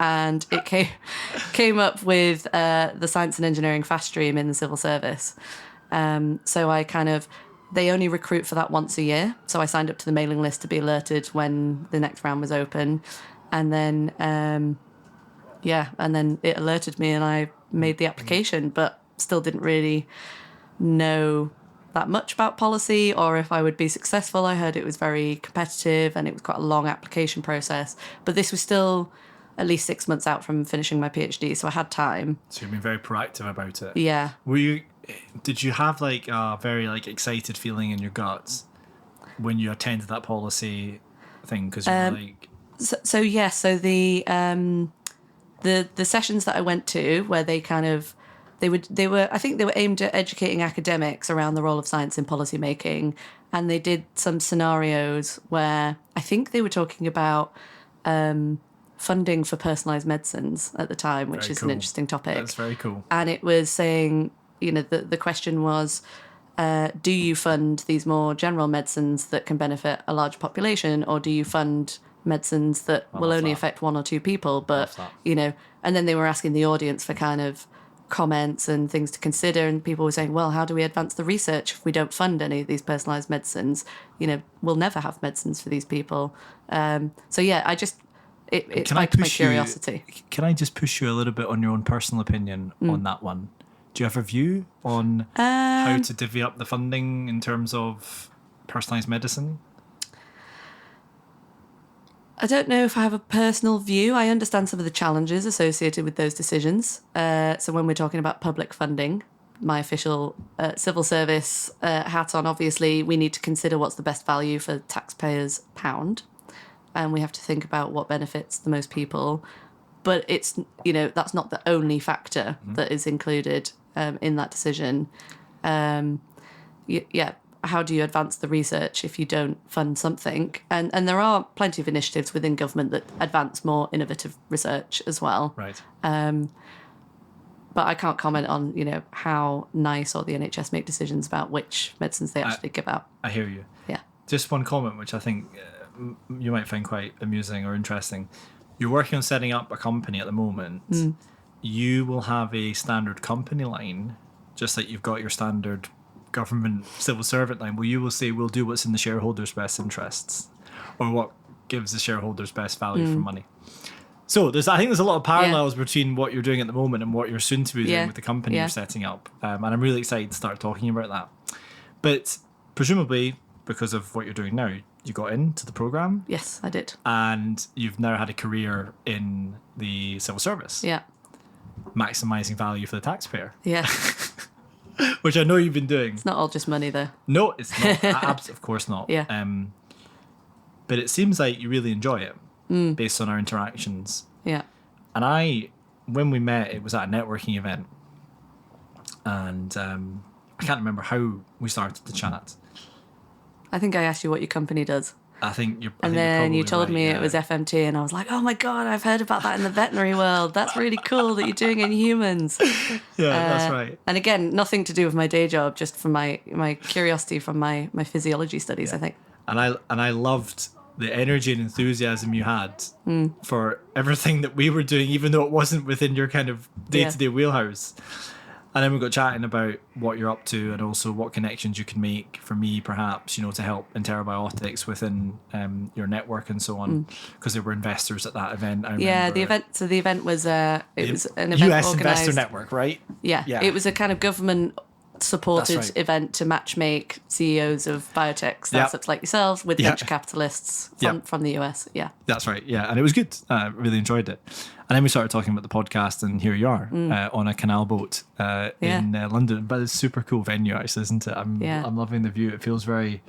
C: And it came up with the science and engineering fast stream in the civil service. So they only recruit for that once a year. So I signed up to the mailing list to be alerted when the next round was open. And then, and then it alerted me and I made the application, but still didn't really know that much about policy or if I would be successful. I heard it was very competitive and it was quite a long application process. But this was still at least 6 months out from finishing my PhD, so I had time.
B: So you've been very proactive about it.
C: Yeah.
B: Did you have a very excited feeling in your guts when you attended that policy thing? Because
C: So the sessions that I went to where they were aimed at educating academics around the role of science in policy making, and they did some scenarios where I think they were talking about funding for personalised medicines at the time, which is an interesting topic.
B: That's very cool.
C: And it was saying, the question was, do you fund these more general medicines that can benefit a large population, or do you fund medicines that will only affect 1 or 2 people? But, and then they were asking the audience for kind of comments and things to consider, and people were saying, well, how do we advance the research if we don't fund any of these personalised medicines? We'll never have medicines for these people. It spiked my curiosity.
B: Can I just push you a little bit on your own personal opinion on that one? Do you have a view on how to divvy up the funding in terms of personalised medicine?
C: I don't know if I have a personal view. I understand some of the challenges associated with those decisions. So when we're talking about public funding, my official civil service hat on, obviously, we need to consider what's the best value for taxpayers' pound. And we have to think about what benefits the most people. But it's, that's not the only factor that is included in that decision. How do you advance the research if you don't fund something? And there are plenty of initiatives within government that advance more innovative research as well.
B: Right.
C: But I can't comment on, how NICE or the NHS make decisions about which medicines they actually give out.
B: I hear you.
C: Yeah.
B: Just one comment, which I think you might find quite amusing or interesting. You're working on setting up a company at the moment. You will have a standard company line, just like you've got your standard government civil servant line, where you will say, we'll do what's in the shareholders' best interests, or what gives the shareholders best value for money. So I think there's a lot of parallels between what you're doing at the moment and what you're soon to be doing with the company you're setting up. And I'm really excited to start talking about that. But presumably, because of what you're doing now, you got into the programme.
C: Yes, I did.
B: And you've now had a career in the civil service.
C: Yeah.
B: Maximising value for the taxpayer.
C: Yeah.
B: Which I know you've been doing.
C: It's not all just money, though.
B: No, it's not. Of course not.
C: Yeah.
B: But it seems like you really enjoy it based on our interactions.
C: Yeah.
B: And when we met, it was at a networking event. And I can't remember how we started to chat.
C: I think I asked you what your company does.
B: I think you're
C: And then you told me it was FMT, and I was like, oh my God, I've heard about that in the veterinary world. That's really cool that you're doing it in humans.
B: Yeah, that's right.
C: And again, nothing to do with my day job, just from my curiosity from my physiology studies, I think.
B: And I loved the energy and enthusiasm you had for everything that we were doing, even though it wasn't within your kind of day-to-day wheelhouse. And then we got chatting about what you're up to and also what connections you can make for me, perhaps, to help Enterobiotics within your network and so on, because there were investors at that event. I remember.
C: The event. So the event was an event
B: US
C: organised.
B: Investor Network, right?
C: Yeah, it was a kind of government supported event to matchmake CEOs of biotech startups like yourselves with venture capitalists from the US. Yeah, that's
B: right. Yeah, and it was good. I really enjoyed it. And then we started talking about the podcast, and here you are on a canal boat in London. But it's a super cool venue, actually, isn't it? I'm loving the view. It feels very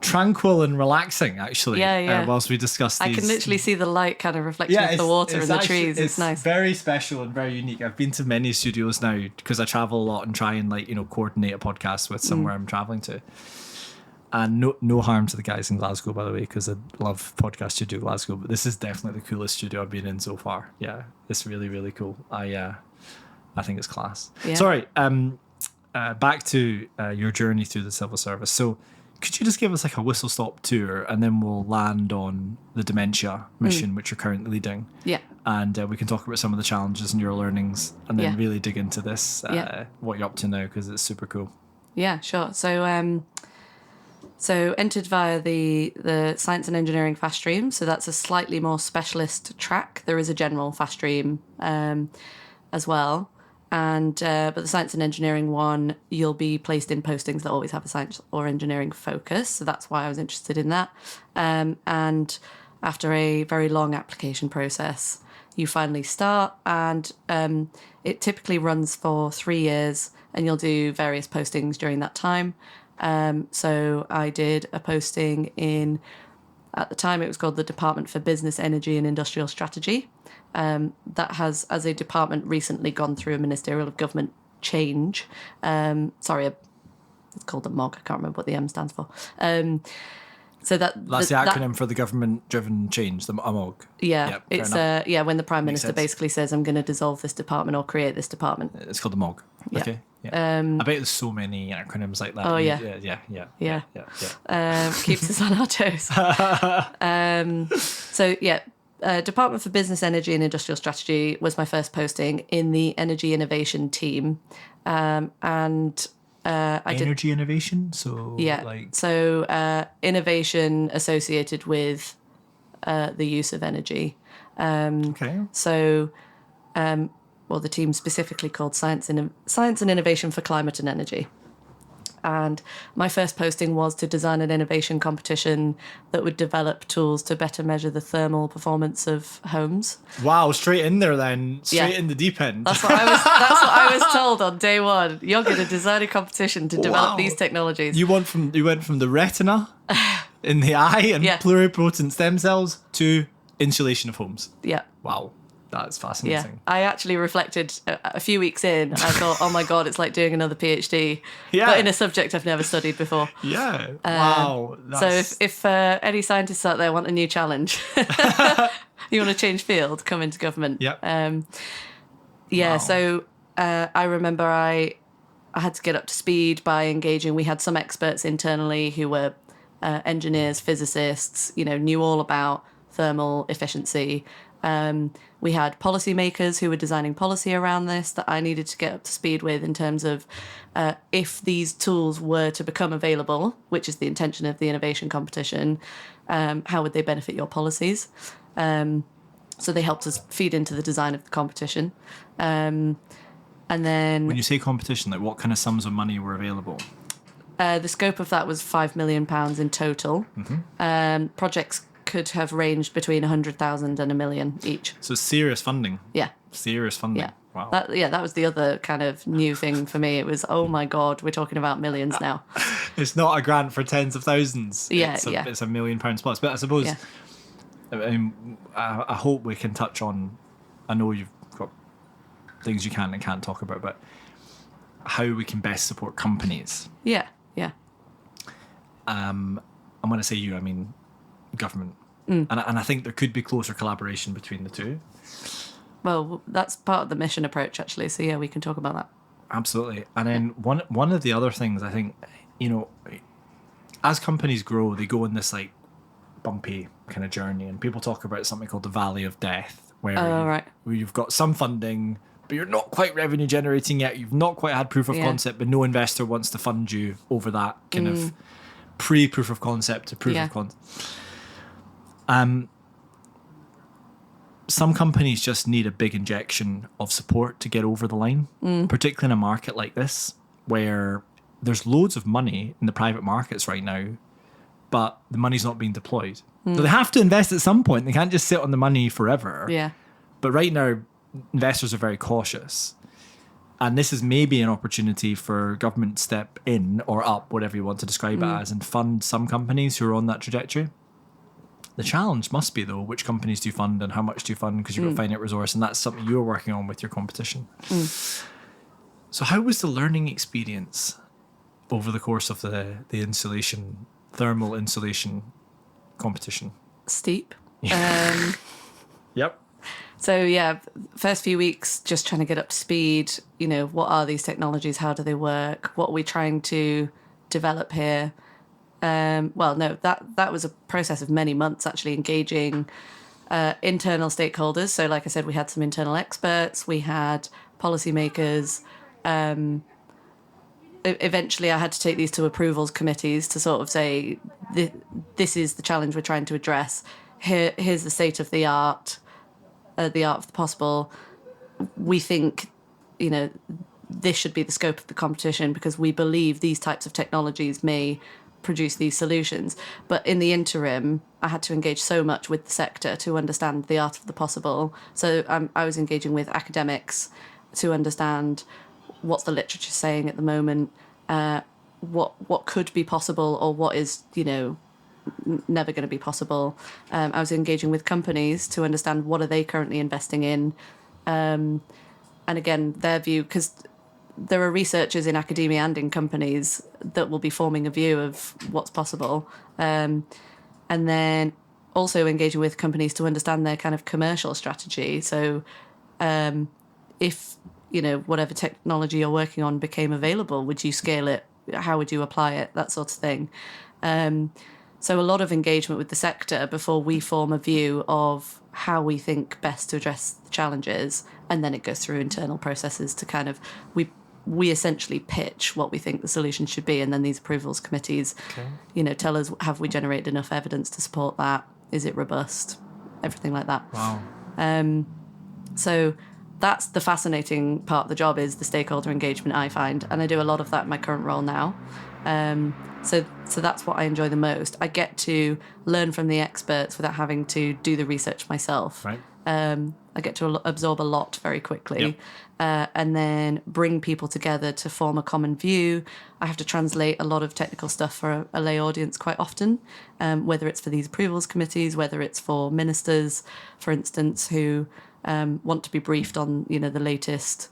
B: tranquil and relaxing, actually. Whilst we discuss these,
C: I can literally see the light kind of reflecting off the water and the trees. It's nice.
B: Very special and very unique. I've been to many studios now because I travel a lot and try and coordinate a podcast with somewhere I'm traveling to. And no harm to the guys in Glasgow, by the way, because I love Podcast Studio Glasgow. But this is definitely the coolest studio I've been in so far. Yeah, it's really, really cool. I think it's class. Yeah. Sorry, back to your journey through the civil service. So could you just give us a whistle-stop tour, and then we'll land on the dementia mission, which you're currently leading. Yeah. And we can talk about some of the challenges and your learnings, and then really dig into this, what you're up to now, because it's super cool. Yeah, sure.
C: So entered via the science and engineering fast stream. So that's a slightly more specialist track. There is a general fast stream as well. And but the science and engineering one, you'll be placed in postings that always have a science or engineering focus. So that's why I was interested in that. And after a very long application process, you finally start, and it typically runs for 3 years, and you'll do various postings during that time. So I did a posting at the time it was called the Department for Business, Energy and Industrial Strategy. That has, as a department, recently gone through a ministerial of government change. It's called the MOG. I can't remember what the M stands for. So that's the acronym
B: for the government-driven change, the MOG.
C: Yeah, it's when the Prime Minister basically says, I'm going to dissolve this department or create this department.
B: It's called the MOG. Yeah. Okay. Yeah. I bet there's so many acronyms like that.
C: Oh yeah. Keeps us on our toes. Department for Business, Energy and Industrial Strategy was my first posting in the energy innovation team,
B: energy innovation. So
C: innovation associated with the use of energy. The team specifically called Science and Innovation for Climate and Energy. And my first posting was to design an innovation competition that would develop tools to better measure the thermal performance of homes.
B: Wow, straight in there then. Straight in the deep end.
C: That's what I was told on day one. You're going to design a competition to develop these technologies.
B: You went from the retina in the eye and pluripotent stem cells to insulation of homes.
C: Yeah.
B: Wow. That's fascinating.
C: Yeah, I actually reflected a few weeks in. I thought, oh my God, it's like doing another PhD, but in a subject I've never studied before.
B: Yeah, wow.
C: So if any scientists out there want a new challenge, you want to change field, come into government.
B: Yep.
C: Yeah,
B: Wow.
C: so I remember I had to get up to speed by engaging. We had some experts internally who were engineers, physicists, knew all about thermal efficiency. We had policymakers who were designing policy around this that I needed to get up to speed with in terms of if these tools were to become available, which is the intention of the innovation competition, how would they benefit your policies? So they helped us feed into the design of the competition. And then
B: When you say competition, like what kind of sums of money were available?
C: the scope of that was £5 million in total. Projects could have ranged between 100,000 and £1 million each.
B: So serious funding.
C: Yeah.
B: Serious funding.
C: Yeah.
B: Wow.
C: That was the other kind of new thing for me. It was, oh my God, we're talking about millions now.
B: It's not a grant for tens of thousands.
C: Yeah,
B: it's
C: yeah.
B: It's £1 million plus. But I suppose,
C: Yeah.
B: I hope we can touch on, I know you've got things you can and can't talk about, but how we can best support companies.
C: Yeah, yeah.
B: And when I say you, I mean government. And I think there could be closer collaboration between the two.
C: Well, that's part of the mission approach, actually. So, yeah, we can talk about that.
B: Absolutely. And then one of the other things I think, as companies grow, they go in this like bumpy kind of journey, and people talk about something called the valley of death, where,
C: Right.
B: where you've got some funding, but you're not quite revenue generating yet. You've not quite had proof of concept, but no investor wants to fund you over that kind of pre-proof of concept to proof of concept. Some companies just need a big injection of support to get over the line, particularly in a market like this, where there's loads of money in the private markets right now, but the money's not being deployed. So they have to invest at some point. They can't just sit on the money forever.
C: Yeah.
B: But right now, investors are very cautious. And this is maybe an opportunity for government to step in or up, whatever you want to describe it as, and fund some companies who are on that trajectory. The challenge must be, though, which companies do you fund and how much do you fund, because you've got finite resource, and that's something you're working on with your competition. So how was the learning experience over the course of the insulation, thermal insulation competition?
C: Steep.
B: Yep.
C: So, yeah, first few weeks, just trying to get up to speed. What are these technologies? How do they work? What are we trying to develop here? That was a process of many months, actually engaging internal stakeholders. So like I said, we had some internal experts, we had policymakers. Eventually I had to take these to approvals committees to sort of say, this is the challenge we're trying to address. Here's the state of the art of the possible. We think, this should be the scope of the competition because we believe these types of technologies may produce these solutions. But in the interim, I had to engage so much with the sector to understand the art of the possible. So I was engaging with academics to understand what's the literature saying at the moment, what could be possible or what is, never going to be possible. I was engaging with companies to understand what are they currently investing in. And again, their view, because there are researchers in academia and in companies that will be forming a view of what's possible. And then also engaging with companies to understand their kind of commercial strategy. So if, whatever technology you're working on became available, would you scale it? How would you apply it? That sort of thing. So a lot of engagement with the sector before we form a view of how we think best to address the challenges. And then it goes through internal processes to kind of, we essentially pitch what we think the solution should be, and then these approvals committees, tell us, have we generated enough evidence to support that? Is it robust? Everything like that.
B: Wow.
C: So that's the fascinating part of the job, is the stakeholder engagement, I find, and I do a lot of that in my current role now. So that's what I enjoy the most. I get to learn from the experts without having to do the research myself.
B: Right.
C: I get to absorb a lot very quickly, and then bring people together to form a common view. I have to translate a lot of technical stuff for a lay audience quite often, whether it's for these approvals committees, whether it's for ministers, for instance, who want to be briefed on the latest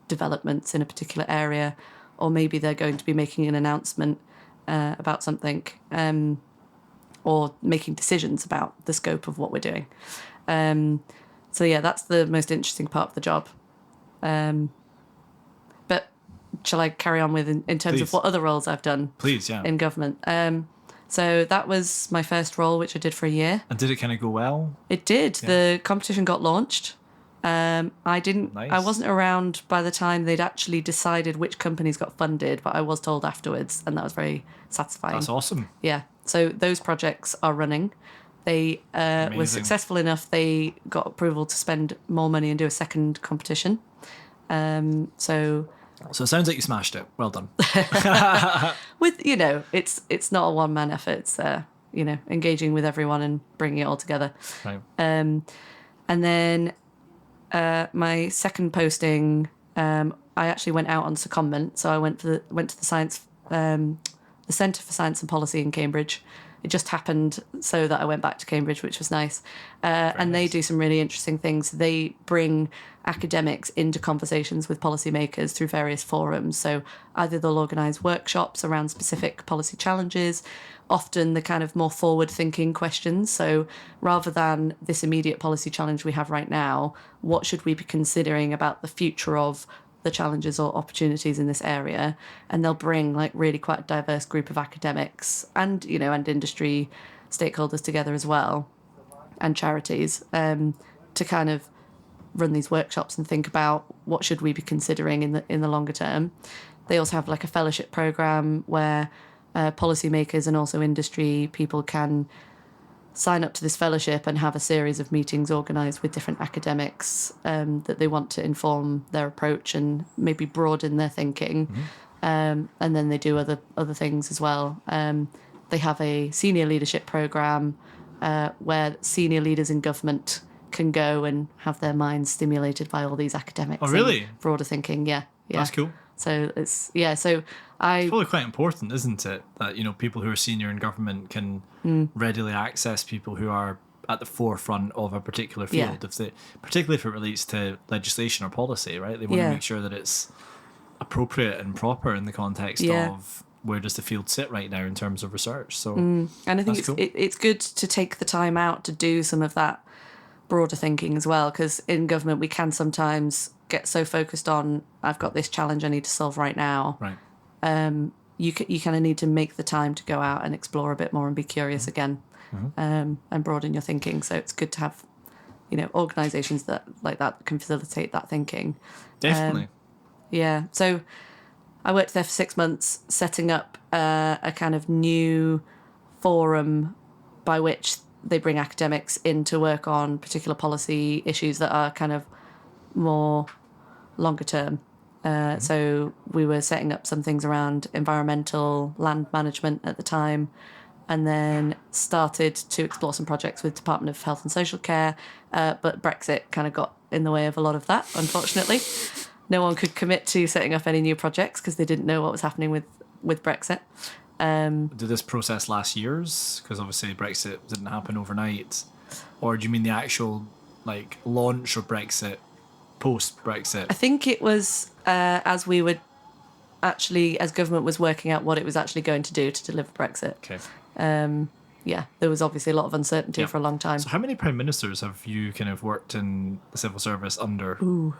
C: developments in a particular area, or maybe they're going to be making an announcement about something, or making decisions about the scope of what we're doing. So yeah, that's the most interesting part of the job. But shall I carry on with in terms of
B: Please.
C: what other roles I've done?
B: Please, yeah.
C: In government. So that was my first role, which I did for a year.
B: And did it kind of go well?
C: It did. Yeah. The competition got launched. I wasn't around by the time they'd actually decided which companies got funded, but I was told afterwards, and that was very satisfying.
B: That's awesome.
C: Yeah. So those projects are running. They were successful enough. They got approval to spend more money and do a second competition. So
B: it sounds like you smashed it. Well done.
C: With it's not a one-man effort. It's engaging with everyone and bringing it all together.
B: Right.
C: And then my second posting, I actually went out on secondment. So I went to the science, the Centre for Science and Policy in Cambridge. It just happened so that I went back to Cambridge, which was nice. And they do some really interesting things. They bring academics into conversations with policymakers through various forums. So either they'll organise workshops around specific policy challenges, often the kind of more forward-thinking questions. So rather than this immediate policy challenge we have right now, what should we be considering about the future of the challenges or opportunities in this area? And they'll bring like really quite a diverse group of academics and industry stakeholders together as well, and charities, to kind of run these workshops and think about what should we be considering in the longer term. They also have like a fellowship program where policymakers and also industry people can sign up to this fellowship and have a series of meetings organised with different academics that they want to inform their approach and maybe broaden their thinking. Mm-hmm. And then they do other things as well. They have a senior leadership programme where senior leaders in government can go and have their minds stimulated by all these academics.
B: Oh, really?
C: And broader thinking, yeah.
B: That's cool.
C: So it's
B: probably quite important, isn't it, that people who are senior in government can readily access people who are at the forefront of a particular field, particularly if it relates to legislation or policy, right? They want to make sure that it's appropriate and proper in the context of where does the field sit right now in terms of research. So,
C: and I think it's good to take the time out to do some of that broader thinking as well, because in government we can sometimes get so focused on I've got this challenge I need to solve right now.
B: Right.
C: You kind of need to make the time to go out and explore a bit more and be curious again, and broaden your thinking. So it's good to have, organisations that can facilitate that thinking.
B: Definitely.
C: So I worked there for 6 months, setting up a kind of new forum by which they bring academics in to work on particular policy issues that are kind of more longer term. So we were setting up some things around environmental land management at the time, and then started to explore some projects with Department of Health and Social Care. But Brexit kind of got in the way of a lot of that, unfortunately. No one could commit to setting up any new projects because they didn't know what was happening with Brexit.
B: Did this process last years? Because obviously Brexit didn't happen overnight. Or do you mean the actual launch of Brexit post-Brexit?
C: I think it was as we would actually, as government was working out what it was actually going to do to deliver Brexit.
B: Okay.
C: There was obviously a lot of uncertainty for a long time.
B: So how many prime ministers have you kind of worked in the civil service under?
C: Ooh,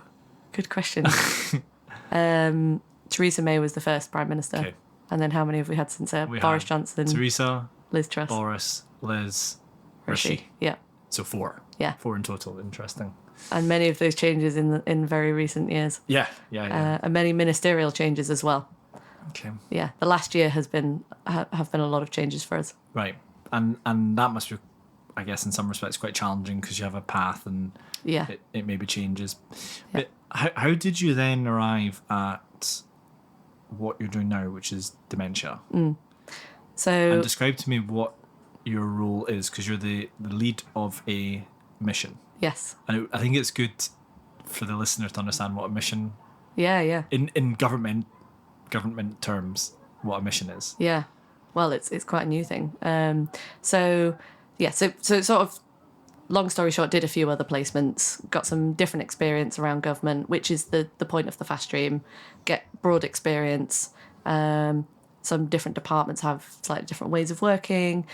C: good question. Theresa May was the first prime minister. Okay. And then how many have we had since Boris Johnson?
B: Theresa,
C: Liz Truss.
B: Boris, Liz, Rishi.
C: Yeah.
B: So 4.
C: Yeah.
B: 4 in total. Interesting.
C: And many of those changes in very recent years.
B: Yeah.
C: And many ministerial changes as well.
B: Okay.
C: Yeah. The last year have been a lot of changes for us.
B: Right. And that must be, I guess, in some respects quite challenging because you have a path and it maybe changes. Yeah. But how did you then arrive at what you're doing now, which is dementia? And describe to me what your role is, because you're the lead of a mission.
C: Yes.
B: And I think it's good for the listener to understand what a mission.
C: Yeah.
B: In government terms, what a mission is.
C: Yeah. Well, it's quite a new thing. So sort of, long story short, did a few other placements, got some different experience around government, which is the point of the fast stream. Get broad experience. Some different departments have slightly different ways of working.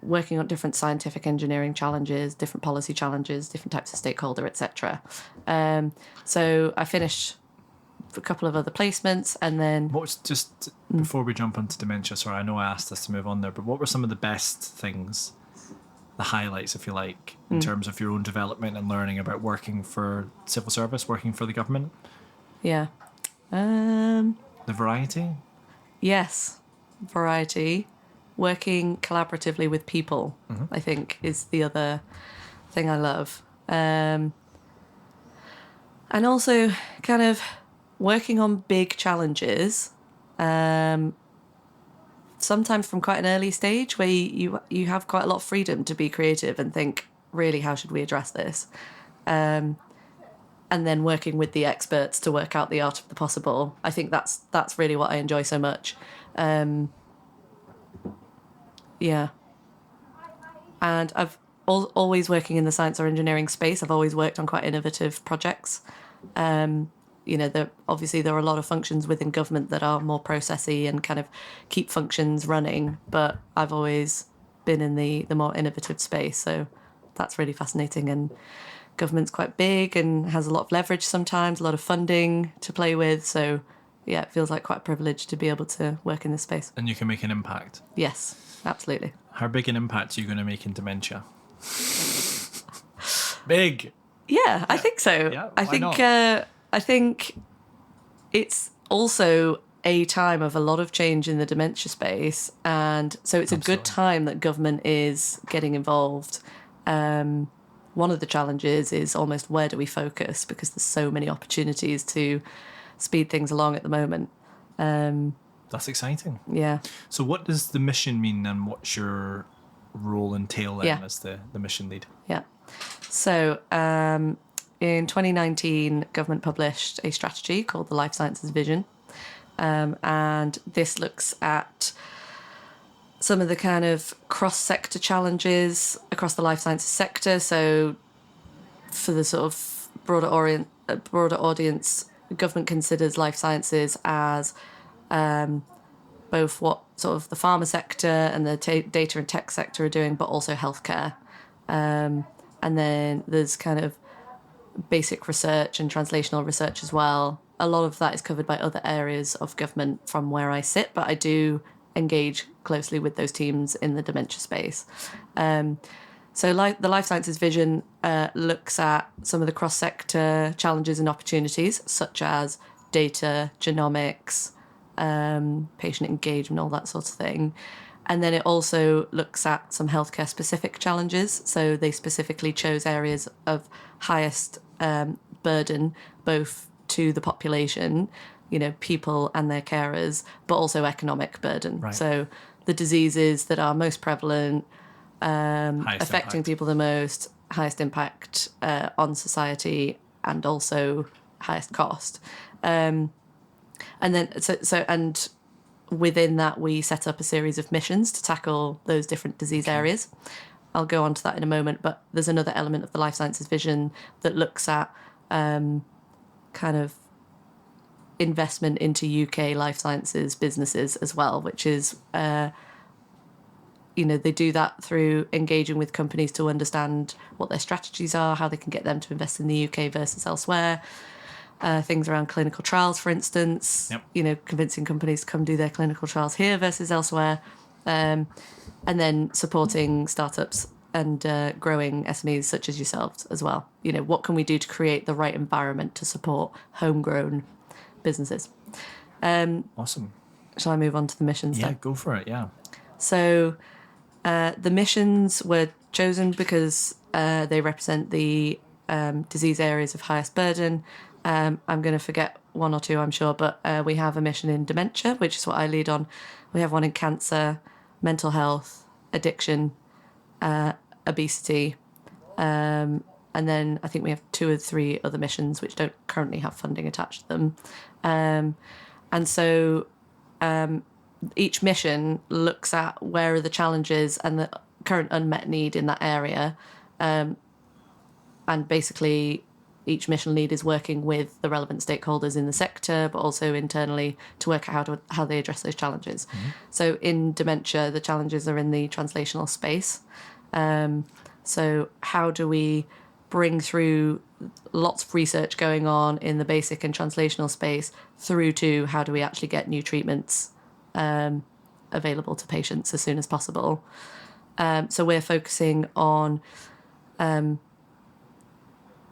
C: working on different scientific engineering challenges, different policy challenges, different types of stakeholder, etc. So I finished a couple of other placements, and then
B: before we jump onto dementia, sorry, I know I asked us to move on there, but what were some of the best things, the highlights, if you like, in terms of your own development and learning about working for civil service, working for the government?
C: Yeah.
B: The variety?
C: Yes, variety. Working collaboratively with people, I think, is the other thing I love. And also kind of working on big challenges, sometimes from quite an early stage where you have quite a lot of freedom to be creative and think, really, how should we address this? And then working with the experts to work out the art of the possible. I think that's really what I enjoy so much. Yeah. And I've always working in the science or engineering space. I've always worked on quite innovative projects. Obviously there are a lot of functions within government that are more processy and kind of keep functions running, but I've always been in the more innovative space. So that's really fascinating. And government's quite big and has a lot of leverage sometimes, a lot of funding to play with. So yeah, it feels like quite a privilege to be able to work in this space.
B: And you can make an impact.
C: Yes, absolutely.
B: How big an impact are you going to make in dementia? Big.
C: Yeah, I think so.
B: Yeah,
C: I think it's also a time of a lot of change in the dementia space, and so it's a good time that government is getting involved. One of the challenges is almost where do we focus, because there's so many opportunities to speed things along at the moment.
B: That's exciting.
C: Yeah.
B: So what does the mission mean, and what's your role entail then as the mission lead?
C: Yeah. So in 2019, government published a strategy called the Life Sciences Vision. And this looks at some of the kind of cross-sector challenges across the life sciences sector. So for the sort of broader audience, government considers life sciences as both what sort of the pharma sector and the data and tech sector are doing, but also healthcare. And then there's kind of basic research and translational research as well. A lot of that is covered by other areas of government from where I sit, but I do engage closely with those teams in the dementia space. So the Life Sciences Vision looks at some of the cross-sector challenges and opportunities, such as data, genomics, patient engagement, all that sort of thing. And then it also looks at some healthcare specific challenges. So they specifically chose areas of highest burden, both to the population, people and their carers, but also economic burden.
B: Right.
C: So the diseases that are most prevalent, affecting
B: impact.
C: people the most, highest impact on society, and also highest cost. And then and within that, we set up a series of missions to tackle those different disease areas. I'll go on to that in a moment, but there's another element of the Life Sciences Vision that looks at kind of investment into UK life sciences businesses as well, which is, they do that through engaging with companies to understand what their strategies are, how they can get them to invest in the UK versus elsewhere. Things around clinical trials, for instance, convincing companies to come do their clinical trials here versus elsewhere, and then supporting startups and growing SMEs such as yourselves as well. What can we do to create the right environment to support homegrown businesses?
B: Awesome.
C: Shall I move on to the missions then?
B: Yeah, go for it, yeah.
C: So the missions were chosen because they represent the disease areas of highest burden. I'm going to forget one or two, I'm sure, but we have a mission in dementia, which is what I lead on. We have one in cancer, mental health, addiction, obesity, and then I think we have 2 or 3 other missions which don't currently have funding attached to them. And so each mission looks at where are the challenges and the current unmet need in that area, and basically each mission lead is working with the relevant stakeholders in the sector, but also internally to work out how they address those challenges. So in dementia, the challenges are in the translational space. So how do we bring through lots of research going on in the basic and translational space through to how do we actually get new treatments available to patients as soon as possible? So we're focusing on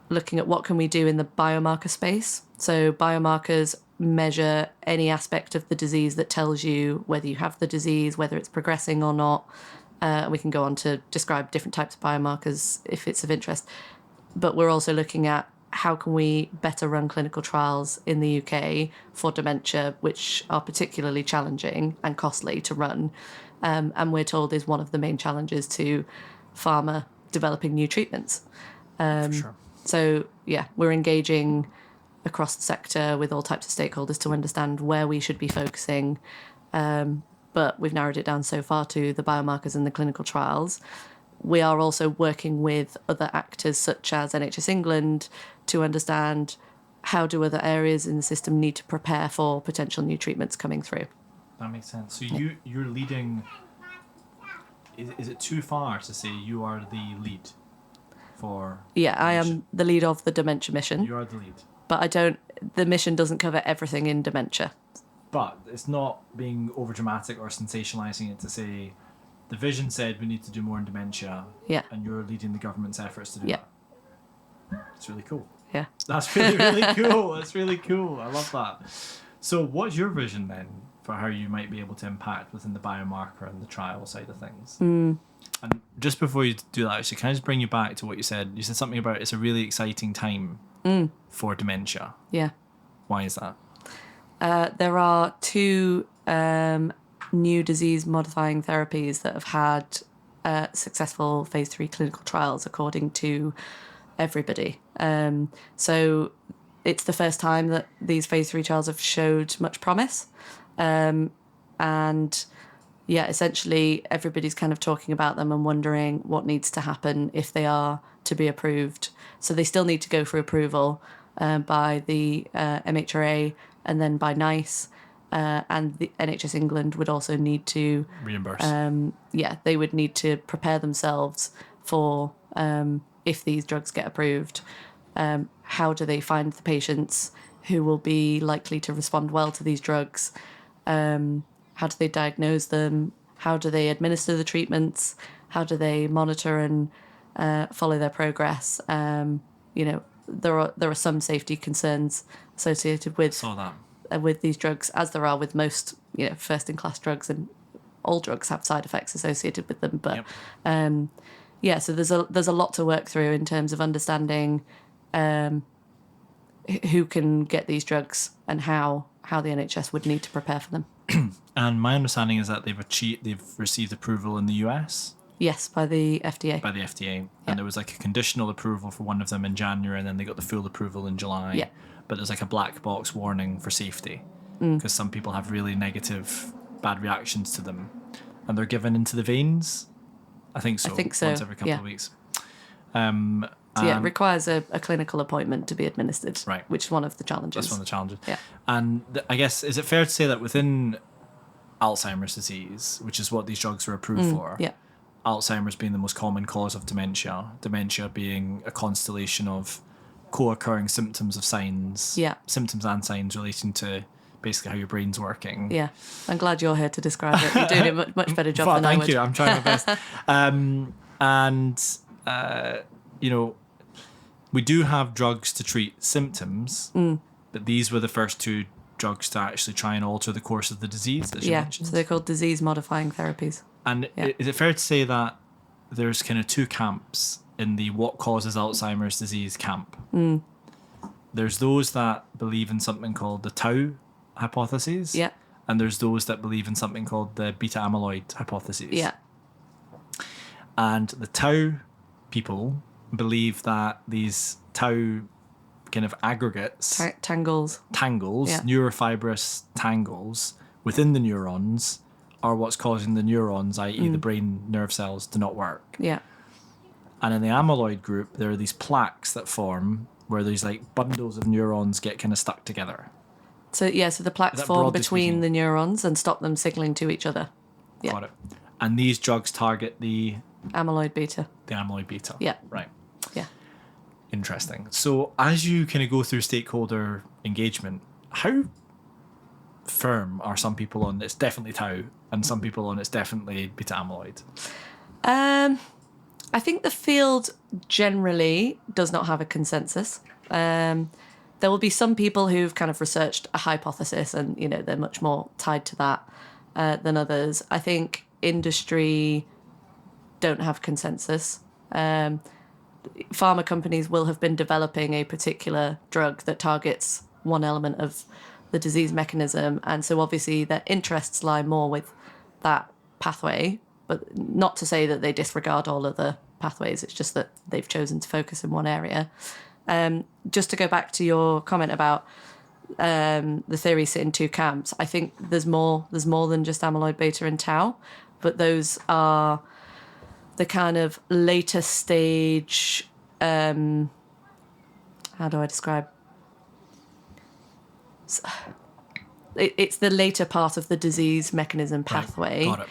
C: looking at what can we do in the biomarker space. So biomarkers measure any aspect of the disease that tells you whether you have the disease, whether it's progressing or not. We can go on to describe different types of biomarkers if it's of interest. But we're also looking at how can we better run clinical trials in the UK for dementia, which are particularly challenging and costly to run. And we're told is one of the main challenges to pharma developing new treatments.
B: For sure.
C: So, yeah, we're engaging across the sector with all types of stakeholders to understand where we should be focusing. But we've narrowed it down so far to the biomarkers and the clinical trials. We are also working with other actors such as NHS England to understand how do other areas in the system need to prepare for potential new treatments coming through.
B: That makes sense. So you're leading... Is it too far to say you are the lead for...
C: Yeah, I am the lead of the dementia mission.
B: You are the lead.
C: But the mission doesn't cover everything in dementia.
B: But it's not being overdramatic or sensationalizing it to say the vision said we need to do more in dementia.
C: Yeah.
B: And you're leading the government's efforts to do that. It's really cool.
C: Yeah.
B: That's really, really cool. That's really cool. I love that. So what's your vision then for how you might be able to impact within the biomarker and the trial side of things? And just before you do that, actually, can I just bring you back to what you said? You said something about it's a really exciting time for dementia.
C: Yeah.
B: Why is that?
C: There are 2 new disease-modifying therapies that have had successful phase 3 clinical trials, according to everybody. So it's the first time that these phase 3 trials have showed much promise. And yeah, essentially everybody's kind of talking about them and wondering what needs to happen if they are to be approved. So they still need to go for approval by the MHRA and then by NICE. And the NHS England would also need to...
B: Reimburse.
C: They would need to prepare themselves for if these drugs get approved. How do they find the patients who will be likely to respond well to these drugs? How do they diagnose them? How do they administer the treatments? How do they monitor and follow their progress? There are some safety concerns associated with these drugs, as there are with most first-in-class drugs, and all drugs have side effects associated with them. But so there's a lot to work through in terms of understanding who can get these drugs and how the NHS would need to prepare for them.
B: And my understanding is that they've received approval in the US.
C: Yes, by the FDA.
B: By the FDA. And there was like a conditional approval for one of them in January, and then they got the full approval in July.
C: Yeah.
B: But there's like a black box warning for safety, because some people have really negative, bad reactions to them. And they're given into the veins. I think so. Once every couple of weeks.
C: It requires a clinical appointment to be administered,
B: right?
C: Which is one of the challenges.
B: That's one of the challenges.
C: Yeah.
B: And I guess, is it fair to say that within Alzheimer's disease, which is what these drugs were approved for, Alzheimer's being the most common cause of dementia being a constellation of co-occurring symptoms and signs relating to basically how your brain's working.
C: Yeah, I'm glad you're here to describe it. You're doing a much better job than I would.
B: Thank you, I'm trying my best. We do have drugs to treat symptoms, but these were the first 2 drugs to actually try and alter the course of the disease that you mentioned.
C: So they're called disease-modifying therapies.
B: And is it fair to say that there's kind of 2 camps in the what causes Alzheimer's disease camp? There's those that believe in something called the tau hypothesis, and there's those that believe in something called the beta amyloid hypothesis.
C: Yeah.
B: And the tau people believe that these tau kind of aggregates,
C: tangles,
B: neurofibrous tangles within the neurons are what's causing the neurons, i.e. the brain nerve cells, to not work.
C: Yeah.
B: And in the amyloid group, there are these plaques that form where these like bundles of neurons get kind of stuck together.
C: So the plaques form
B: broadly
C: between
B: speaking?
C: the neurons and stop them signaling to each other. Yeah.
B: Got it. And these drugs target the
C: Amyloid beta.
B: amyloid beta.
C: Yeah.
B: Right.
C: Yeah.
B: Interesting. So as you kind of go through stakeholder engagement, how firm are some people on it's definitely tau and some people on it's definitely beta amyloid?
C: I think the field generally does not have a consensus. There will be some people who've kind of researched a hypothesis and, they're much more tied to that than others. I think industry don't have consensus. Pharma companies will have been developing a particular drug that targets one element of the disease mechanism. And so obviously their interests lie more with that pathway, but not to say that they disregard all other pathways. It's just that they've chosen to focus in one area. Just to go back to your comment about the theories sit in two camps, I think there's more than just amyloid beta and tau, but those are the kind of later stage, how do I describe? It's the later part of the disease mechanism pathway.
B: Got it.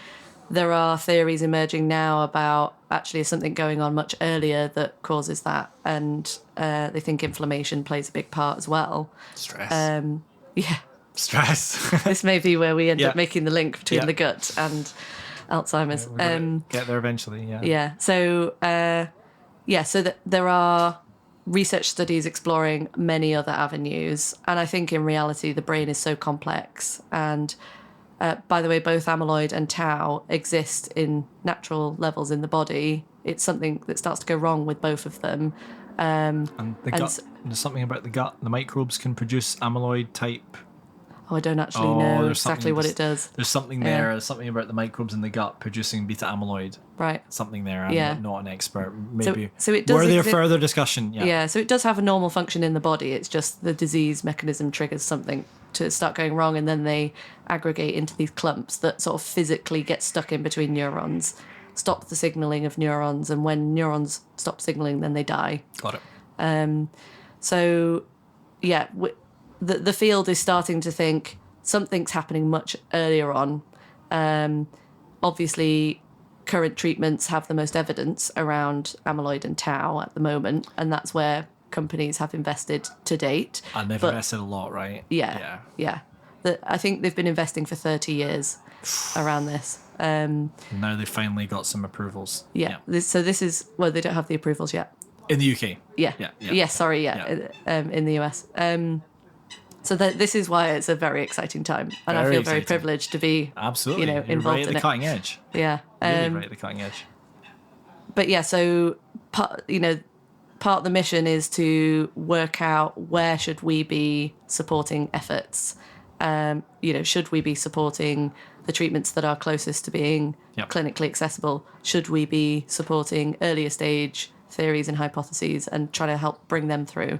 C: There are theories emerging now about actually something going on much earlier that causes that, and they think inflammation plays a big part as well.
B: Stress.
C: Yeah.
B: Stress.
C: This may be where we end
B: Yeah.
C: up making the link between
B: Yeah.
C: the gut and Alzheimer's.
B: We're gonna get there eventually, yeah.
C: Yeah. So, so there are research studies exploring many other avenues, and I think in reality the brain is so complex. And by the way, both amyloid and tau exist in natural levels in the body. It's something that starts to go wrong with both of them.
B: And the gut, there's something about the gut. The microbes can produce amyloid type.
C: I don't actually know
B: there's
C: exactly
B: something-
C: what it does.
B: There's something there. There's something about the microbes in the gut producing beta amyloid.
C: Right.
B: Something there. I'm
C: Yeah.
B: not an expert. Maybe.
C: So it does
B: Were there
C: exi-
B: further discussion? Yeah.
C: Yeah, so it does have a normal function in the body. It's just the disease mechanism triggers something to start going wrong, and then they aggregate into these clumps that sort of physically get stuck in between neurons, stop the signaling of neurons, and when neurons stop signaling, then they die.
B: Got it.
C: So, yeah, the field is starting to think something's happening much earlier on. Obviously, current treatments have the most evidence around amyloid and tau at the moment, and that's where companies have invested to date.
B: And they've invested a lot, right?
C: Yeah. I think they've been investing for 30 years around this.
B: Now they've finally got some approvals.
C: Yeah. This is, well, they don't have the approvals yet.
B: In the UK.
C: Yeah.
B: Yeah.
C: Yes, sorry, in the US. So this is why it's a very exciting time, and I
B: Very
C: feel very
B: exciting.
C: privileged to be,
B: Absolutely. You're
C: involved
B: right at
C: in
B: the
C: it.
B: cutting edge.
C: Yeah.
B: Really right at the cutting edge.
C: But yeah, so part of the mission is to work out where should we be supporting efforts. Should we be supporting the treatments that are closest to being clinically accessible? Should we be supporting earlier stage theories and hypotheses and trying to help bring them through?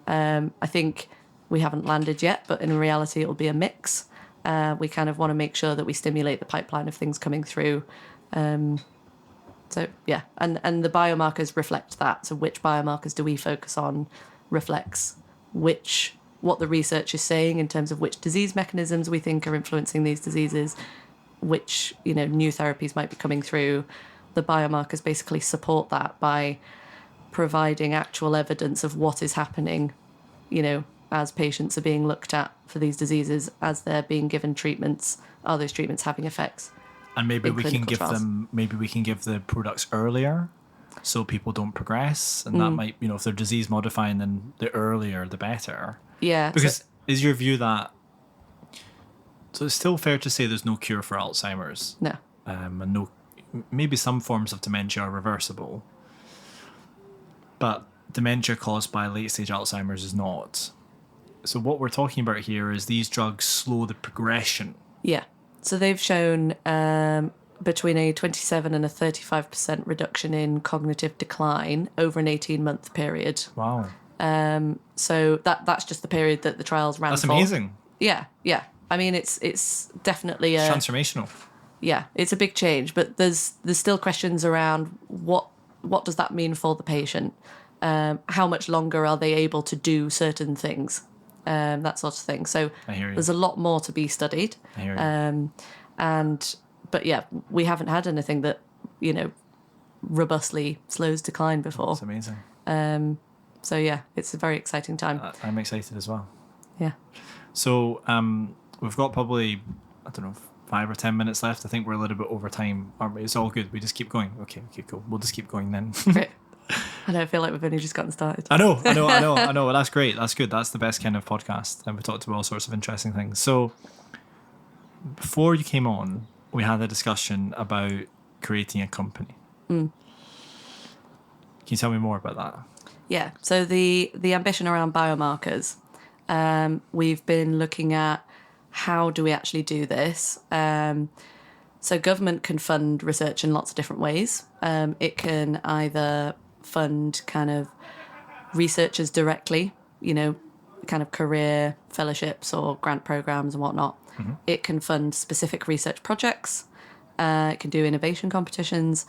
C: I think we haven't landed yet, but in reality, it will be a mix. We kind of want to make sure that we stimulate the pipeline of things coming through. So yeah, and the biomarkers reflect that. So which biomarkers do we focus on reflects what the research is saying in terms of which disease mechanisms we think are influencing these diseases, which new therapies might be coming through. The biomarkers basically support that by providing actual evidence of what is happening, as patients are being looked at for these diseases, as they're being given treatments. Are those treatments having effects?
B: And maybe
C: in
B: we can
C: clinical
B: give
C: trials.
B: maybe we can give the products earlier so people don't progress. And that might, if they're disease modifying, then the earlier the better.
C: Yeah.
B: Because is your view that, so it's still fair to say there's no cure for Alzheimer's?
C: No.
B: And maybe some forms of dementia are reversible, but dementia caused by late stage Alzheimer's is not. So what we're talking about here is these drugs slow the progression.
C: Yeah. So they've shown between a 27 and a 35% reduction in cognitive decline over an 18-month period.
B: Wow.
C: So that's just the period that the trials ran
B: That's
C: for.
B: amazing.
C: Yeah. I mean, it's definitely
B: It's transformational.
C: Yeah, it's a big change, but there's still questions around what does that mean for the patient. how much longer are they able to do certain things, that sort of thing. So there's a lot more to be studied.
B: I hear you.
C: But yeah, we haven't had anything that, robustly slows decline before.
B: That's amazing.
C: So yeah, it's a very exciting time.
B: I'm excited as well.
C: Yeah.
B: So we've got probably, 5 or 10 minutes left. I think we're a little bit over time, aren't we? It's all good. We just keep going. Okay, cool. We'll just keep going then.
C: Great. I don't feel like we've only just gotten started.
B: I know. That's great. That's good. That's the best kind of podcast. And we talked about all sorts of interesting things. So before you came on, we had a discussion about creating a company. Can you tell me more about that?
C: Yeah. So the ambition around biomarkers, we've been looking at how do we actually do this. So government can fund research in lots of different ways. It can either fund kind of researchers directly, kind of career fellowships or grant programs and whatnot. Mm-hmm. It can fund specific research projects. It can do innovation competitions.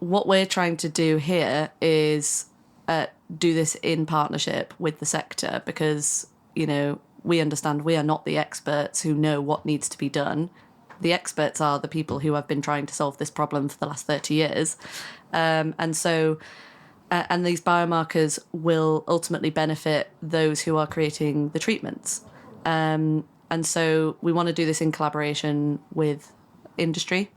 C: What we're trying to do here is do this in partnership with the sector because, we understand we are not the experts who know what needs to be done. The experts are the people who have been trying to solve this problem for the last 30 years. And these biomarkers will ultimately benefit those who are creating the treatments. And so we want to do this in collaboration with industry.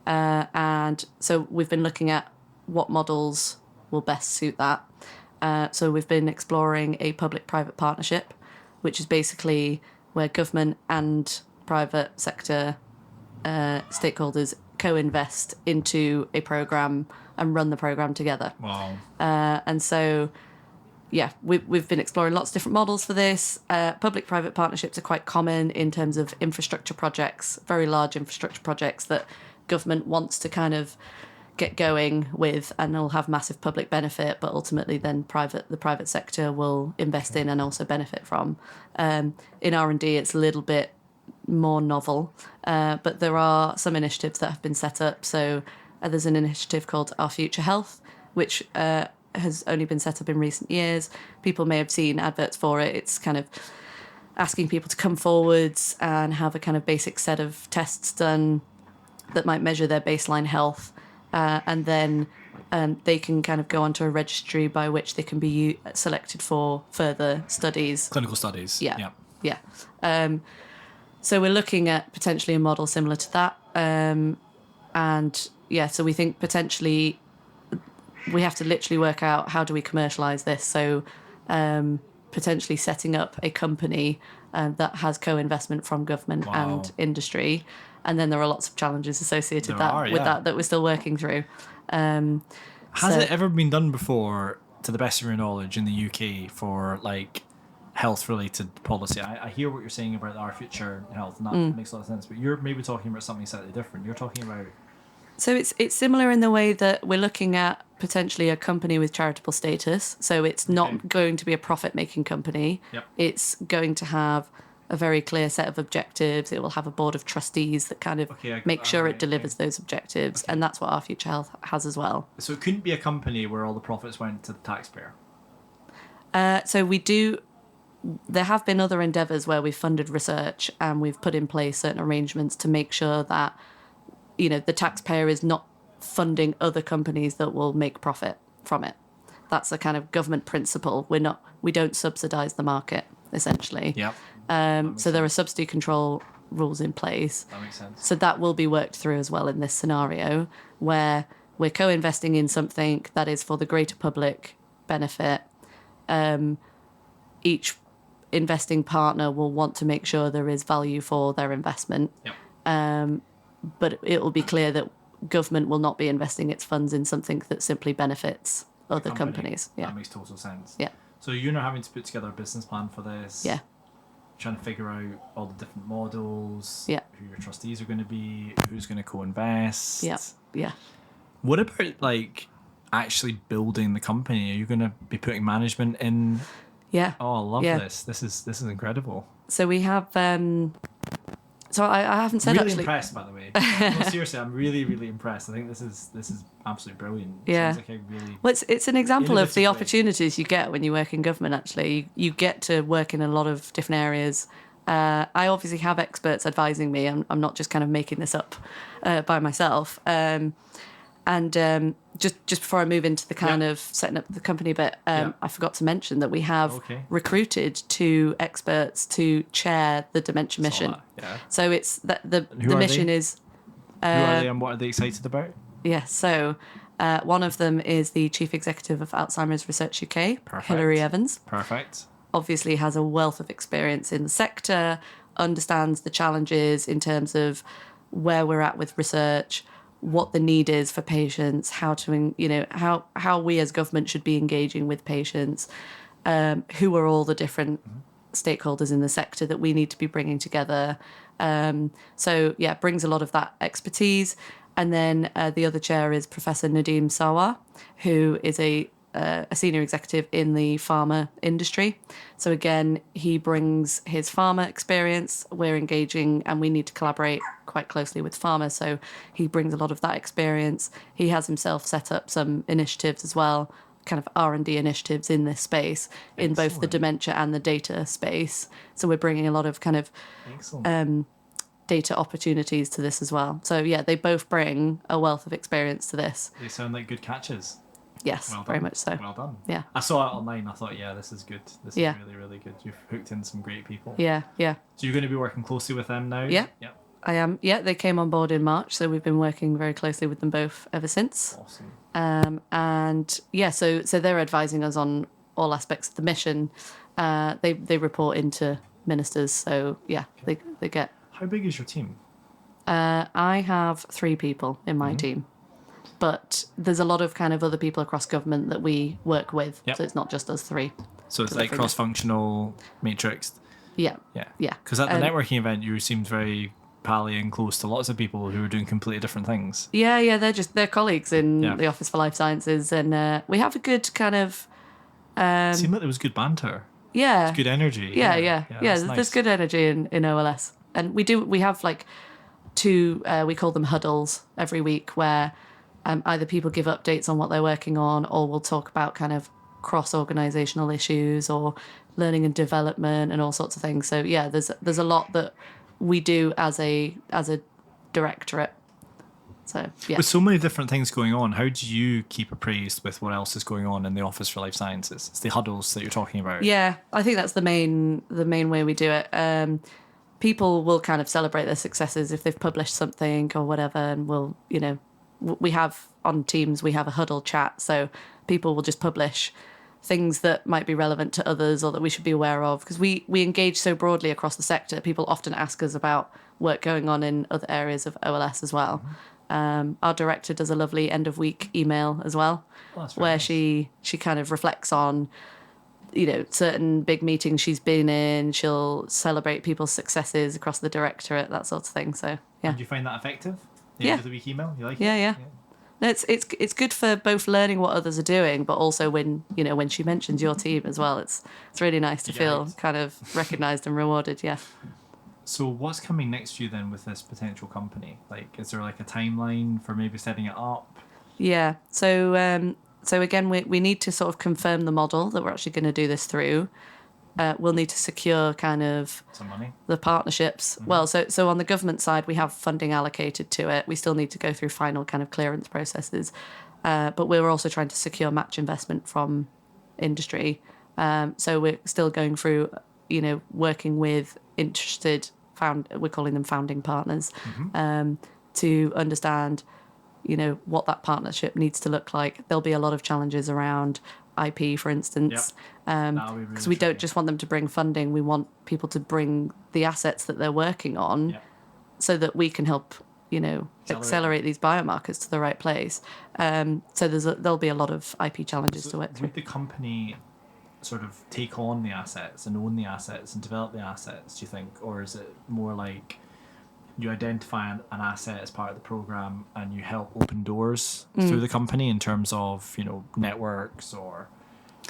C: And so we've been looking at what models will best suit that. So we've been exploring a public-private partnership, which is basically where government and private sector stakeholders co-invest into a program and run the program together.
B: Wow.
C: And so, yeah, we've been exploring lots of different models for this. Public-private partnerships are quite common in terms of infrastructure projects, very large infrastructure projects that government wants to kind of get going with and will have massive public benefit, but ultimately then the private sector will invest in and also benefit from. In R&D, it's a little bit more novel, but there are some initiatives that have been set up. So there's an initiative called Our Future Health, which has only been set up in recent years. People may have seen adverts for it. It's kind of asking people to come forwards and have a kind of basic set of tests done that might measure their baseline health. And then they can kind of go onto a registry by which they can be selected for further studies.
B: Clinical studies.
C: Yeah. So we're looking at potentially a model similar to that. So we think potentially we have to literally work out how do we commercialise this. So potentially setting up a company that has co-investment from government and industry. And then there are lots of challenges associated with that we're still working through.
B: Has it ever been done before, to the best of your knowledge, in the UK for like health-related policy? I hear what you're saying about our future health, and that makes a lot of sense. But you're maybe talking about something slightly different. You're talking about.
C: So it's similar in the way that we're looking at potentially a company with charitable status. So it's not going to be a profit-making company.
B: Yep.
C: It's going to have a very clear set of objectives. It will have a board of trustees that kind of make sure it delivers those objectives. And that's what Our Future Health has as well.
B: So it couldn't be a company where all the profits went to the taxpayer?
C: So we do. There have been other endeavours where we've funded research and we've put in place certain arrangements to make sure that, the taxpayer is not funding other companies that will make profit from it. That's a kind of government principle. We don't subsidise the market, essentially.
B: Yeah.
C: So there are subsidy control rules in place.
B: That makes sense.
C: So that will be worked through as well in this scenario where we're co-investing in something that is for the greater public benefit. Each investing partner will want to make sure there is value for their investment.
B: Yep.
C: But it will be clear that government will not be investing its funds in something that simply benefits other companies. Yeah.
B: That makes total sense.
C: Yeah.
B: So you're now having to put together a business plan for this.
C: Yeah.
B: Trying to figure out all the different models.
C: Yeah.
B: Who your trustees are going to be, who's going to co-invest.
C: Yeah. Yeah.
B: What about like actually building the company? Are you going to be putting management in?
C: Yeah.
B: Oh, I love this. This is incredible.
C: So we have So I haven't said
B: really
C: actually.
B: Impressed, by the way. No, seriously, I'm really, really impressed. I think this is absolutely brilliant.
C: Yeah.
B: Seems like a really
C: Well, it's an example of the
B: innovative way.
C: opportunities you get when you work in government. Actually, you get to work in a lot of different areas. I obviously have experts advising me. I'm not just kind of making this up by myself. Just before I move into the kind of setting up the company bit, I forgot to mention that we have recruited 2 experts to chair the dementia mission.
B: Yeah.
C: So it's the mission is.
B: Who are they and what are they excited about?
C: Yeah, so one of them is the Chief Executive of Alzheimer's Research UK,
B: Perfect.
C: Hilary Evans.
B: Perfect.
C: Obviously has a wealth of experience in the sector, understands the challenges in terms of where we're at with research, what the need is for patients, how to, how we as government should be engaging with patients, who are all the different stakeholders in the sector that we need to be bringing together. Brings a lot of that expertise. And then the other chair is Professor Nadeem Sawar, who is a senior executive in the pharma industry. So again, he brings his pharma experience. We're engaging and we need to collaborate quite closely with pharma. So he brings a lot of that experience. He has himself set up some initiatives as well, kind of R&D initiatives in this space, in both the dementia and the data space. So we're bringing a lot of kind of data opportunities to this as well. So yeah, they both bring a wealth of experience to this.
B: They sound like good catches.
C: Yes,
B: well
C: very much so.
B: Well done.
C: Yeah.
B: I saw it online. I thought, yeah, this is good. This is really, really good. You've hooked in some great people.
C: Yeah.
B: So you're going to be working closely with them now?
C: Yeah. I am. Yeah, they came on board in March, so we've been working very closely with them both ever since.
B: Awesome.
C: So they're advising us on all aspects of the mission. They report into ministers, so yeah, they get.
B: How big is your team?
C: I have 3 people in my team. But there's a lot of kind of other people across government that we work with.
B: Yep.
C: So it's not just us 3.
B: So it's like cross-functional matrix.
C: Yeah.
B: Yeah. Because at the networking event, you seemed very pally and close to lots of people who are doing completely different things.
C: Yeah. They're colleagues in the Office for Life Sciences, and we have a good kind of.
B: It seemed like there was good banter.
C: Yeah.
B: There's good energy.
C: Yeah.
B: There's
C: There's good energy in OLS, and we have like 2. We call them huddles every week where. Either people give updates on what they're working on, or we'll talk about kind of cross-organisational issues or learning and development and all sorts of things. So yeah, there's a lot that we do as a directorate. So yeah.
B: With so many different things going on, how do you keep appraised with what else is going on in the Office for Life Sciences? It's the huddles that you're talking about.
C: Yeah, I think that's the main way we do it. People will kind of celebrate their successes if they've published something or whatever, and we'll we have on Teams, we have a huddle chat, so people will just publish things that might be relevant to others or that we should be aware of, because we engage so broadly across the sector. People often ask us about work going on in other areas of OLS as well. Our director does a lovely end of week email as well, where nice. she kind of reflects on certain big meetings she's been in. She'll celebrate people's successes across the directorate, that sort of thing. So yeah.
B: And do you find that effective? The end of the week email, you like it?
C: Yeah. No, it's good for both learning what others are doing, but also when she mentions your team as well, it's really nice to feel kind of recognised and rewarded. Yeah.
B: So what's coming next for you then with this potential company? Like, is there like a timeline for maybe setting it up?
C: Yeah. So again, we need to sort of confirm the model that we're actually going to do this through. We'll need to secure kind of
B: some money,
C: the partnerships. Mm-hmm. Well, so on the government side, we have funding allocated to it. We still need to go through final kind of clearance processes, but we're also trying to secure match investment from industry. So we're still going through, working with interested we're calling them founding partners, to understand, what that partnership needs to look like. There'll be a lot of challenges around IP, for instance, because we don't just want them to bring funding. We want people to bring the assets that they're working on, so that we can help, accelerate these biomarkers to the right place. So there'll be a lot of IP challenges to work through.
B: Would the company sort of take on the assets and own the assets and develop the assets, do you think, or is it more like you identify an asset as part of the program and you help open doors through the company in terms of, networks or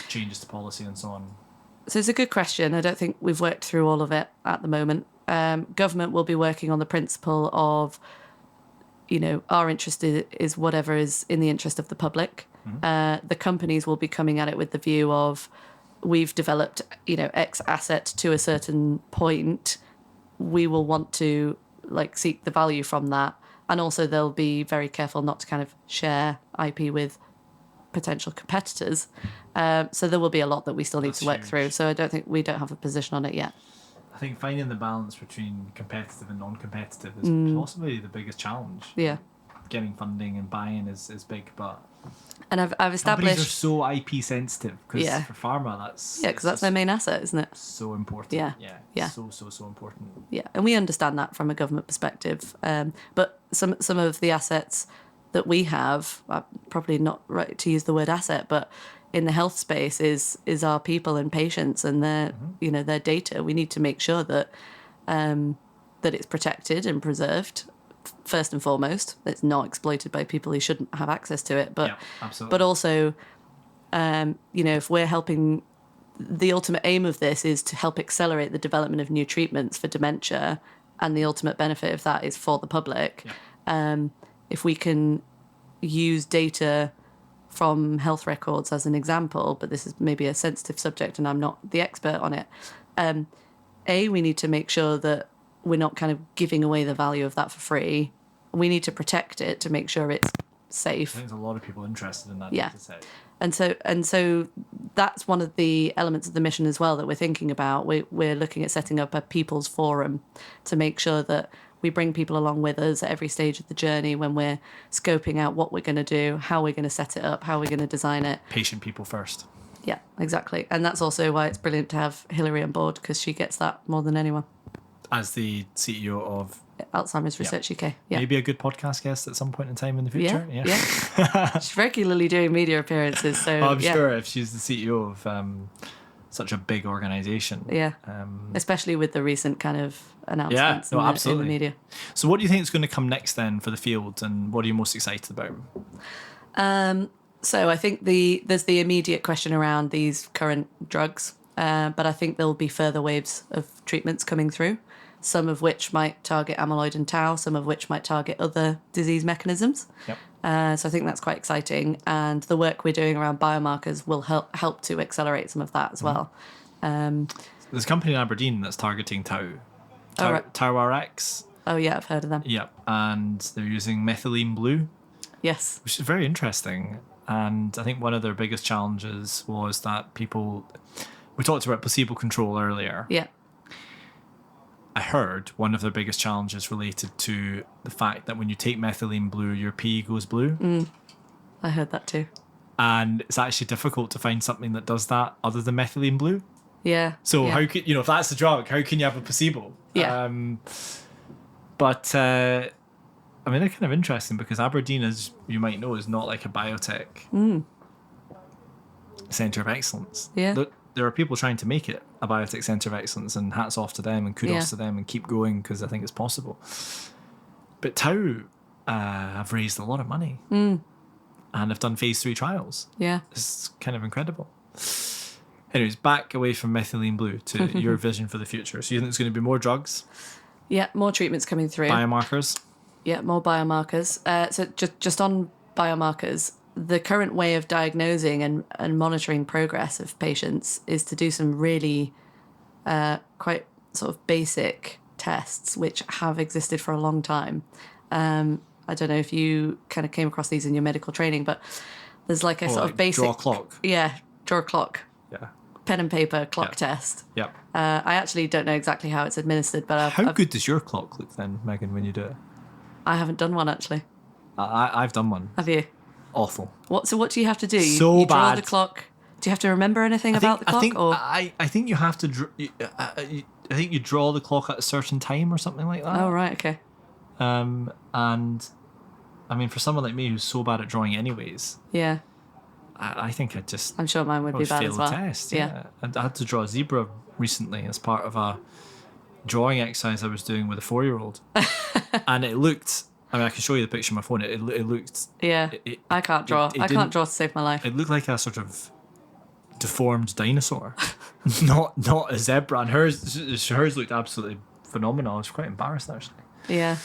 B: changes to policy and so on?
C: So it's a good question. I don't think we've worked through all of it at the moment. government will be working on the principle of, our interest is whatever is in the interest of the public. The companies will be coming at it with the view of, we've developed, X asset to a certain point. We will want to seek the value from that. And also they'll be very careful not to kind of share IP with potential competitors. So there will be a lot that we still need to work through. So I don't think we don't have a position on it yet.
B: I think finding the balance between competitive and non-competitive is possibly the biggest challenge.
C: Yeah.
B: Getting funding and buy-in is big, but
C: and I've established
B: companies are so IP sensitive because for pharma because
C: that's their main asset, isn't it?
B: So important.
C: Yeah.
B: So important.
C: Yeah, and we understand that from a government perspective. But some of the assets that we have, probably not right to use the word asset, but in the health space is our people and patients and their their data. We need to make sure that that it's protected and preserved. First and foremost, it's not exploited by people who shouldn't have access to it. But
B: absolutely.
C: But also, if we're helping, the ultimate aim of this is to help accelerate the development of new treatments for dementia, and the ultimate benefit of that is for the public. If we can use data from health records as an example, but this is maybe a sensitive subject and I'm not the expert on it. We need to make sure that we're not kind of giving away the value of that for free. We need to protect it to make sure it's safe.
B: I think there's a lot of people interested in that
C: data
B: set.
C: And so that's one of the elements of the mission as well that we're thinking about. We're looking at setting up a people's forum to make sure that we bring people along with us at every stage of the journey when we're scoping out what we're going to do, how we're going to set it up, how we're going to design it.
B: Patient people first.
C: Yeah, exactly. And that's also why it's brilliant to have Hilary on board, because she gets that more than anyone.
B: As the CEO of
C: Alzheimer's Research UK. Yeah.
B: Maybe a good podcast guest at some point in time in the future.
C: Yeah. She's regularly doing media appearances. So
B: I'm sure if she's the CEO of such a big organisation.
C: Yeah. Especially with the recent kind of announcements in the media.
B: So what do you think is going to come next then for the field, and what are you most excited about?
C: So I think there's the immediate question around these current drugs, but I think there'll be further waves of treatments coming through, some of which might target amyloid and tau, some of which might target other disease mechanisms.
B: Yep.
C: So I think that's quite exciting. And the work we're doing around biomarkers will help to accelerate some of that as well.
B: There's a company in Aberdeen that's targeting tau. TauRx.
C: Oh, yeah, I've heard of them.
B: Yep. And they're using methylene blue.
C: Yes.
B: Which is very interesting. And I think one of their biggest challenges was that we talked about placebo control earlier.
C: Yeah.
B: I heard one of their biggest challenges related to the fact that when you take methylene blue, your pee goes blue.
C: I heard that too.
B: And it's actually difficult to find something that does that other than methylene blue.
C: Yeah.
B: So how can if that's the drug, how can you have a placebo?
C: Yeah.
B: But they're kind of interesting because Aberdeen, as you might know, is not like a biotech centre of excellence.
C: Yeah.
B: There are people trying to make it a biotech centre of excellence, and hats off to them and kudos to them, and keep going because I think it's possible. But Tau have raised a lot of money and have done phase 3 trials.
C: Yeah.
B: It's kind of incredible. Anyways, back away from methylene blue to your vision for the future. So you think there's going to be more drugs?
C: Yeah, more treatments coming through.
B: Biomarkers?
C: Yeah, more biomarkers. So just on biomarkers, the current way of diagnosing and monitoring progress of patients is to do some really quite sort of basic tests, which have existed for a long time. I don't know if you kind of came across these in your medical training, but there's like a sort of basic...
B: Draw a clock.
C: Yeah, draw a clock.
B: Yeah.
C: Pen and paper clock test.
B: Yep.
C: I actually don't know exactly how it's administered, but
B: How good does your clock look then, Megan, when you do it?
C: I haven't done one, actually.
B: I've done one.
C: Have you?
B: Awful.
C: So what do you have to do?
B: So
C: you draw
B: bad.
C: the clock. Do you have to remember anything about the clock?
B: I think you have to. I think you draw the clock at a certain time or something like that.
C: Oh right, okay.
B: And I mean, for someone like me who's so bad at drawing, anyways.
C: Yeah.
B: I think I'd just.
C: I'm sure mine would be bad
B: fail
C: as well.
B: The test. Yeah. I had to draw a zebra recently as part of a drawing exercise I was doing with a 4-year-old, and it looked. I mean, I can show you the picture on my phone. It looked...
C: Yeah, I can't draw. I can't draw to save my life.
B: It looked like a sort of deformed dinosaur, not a zebra. And hers looked absolutely phenomenal. I was quite embarrassed, actually.
C: Yeah.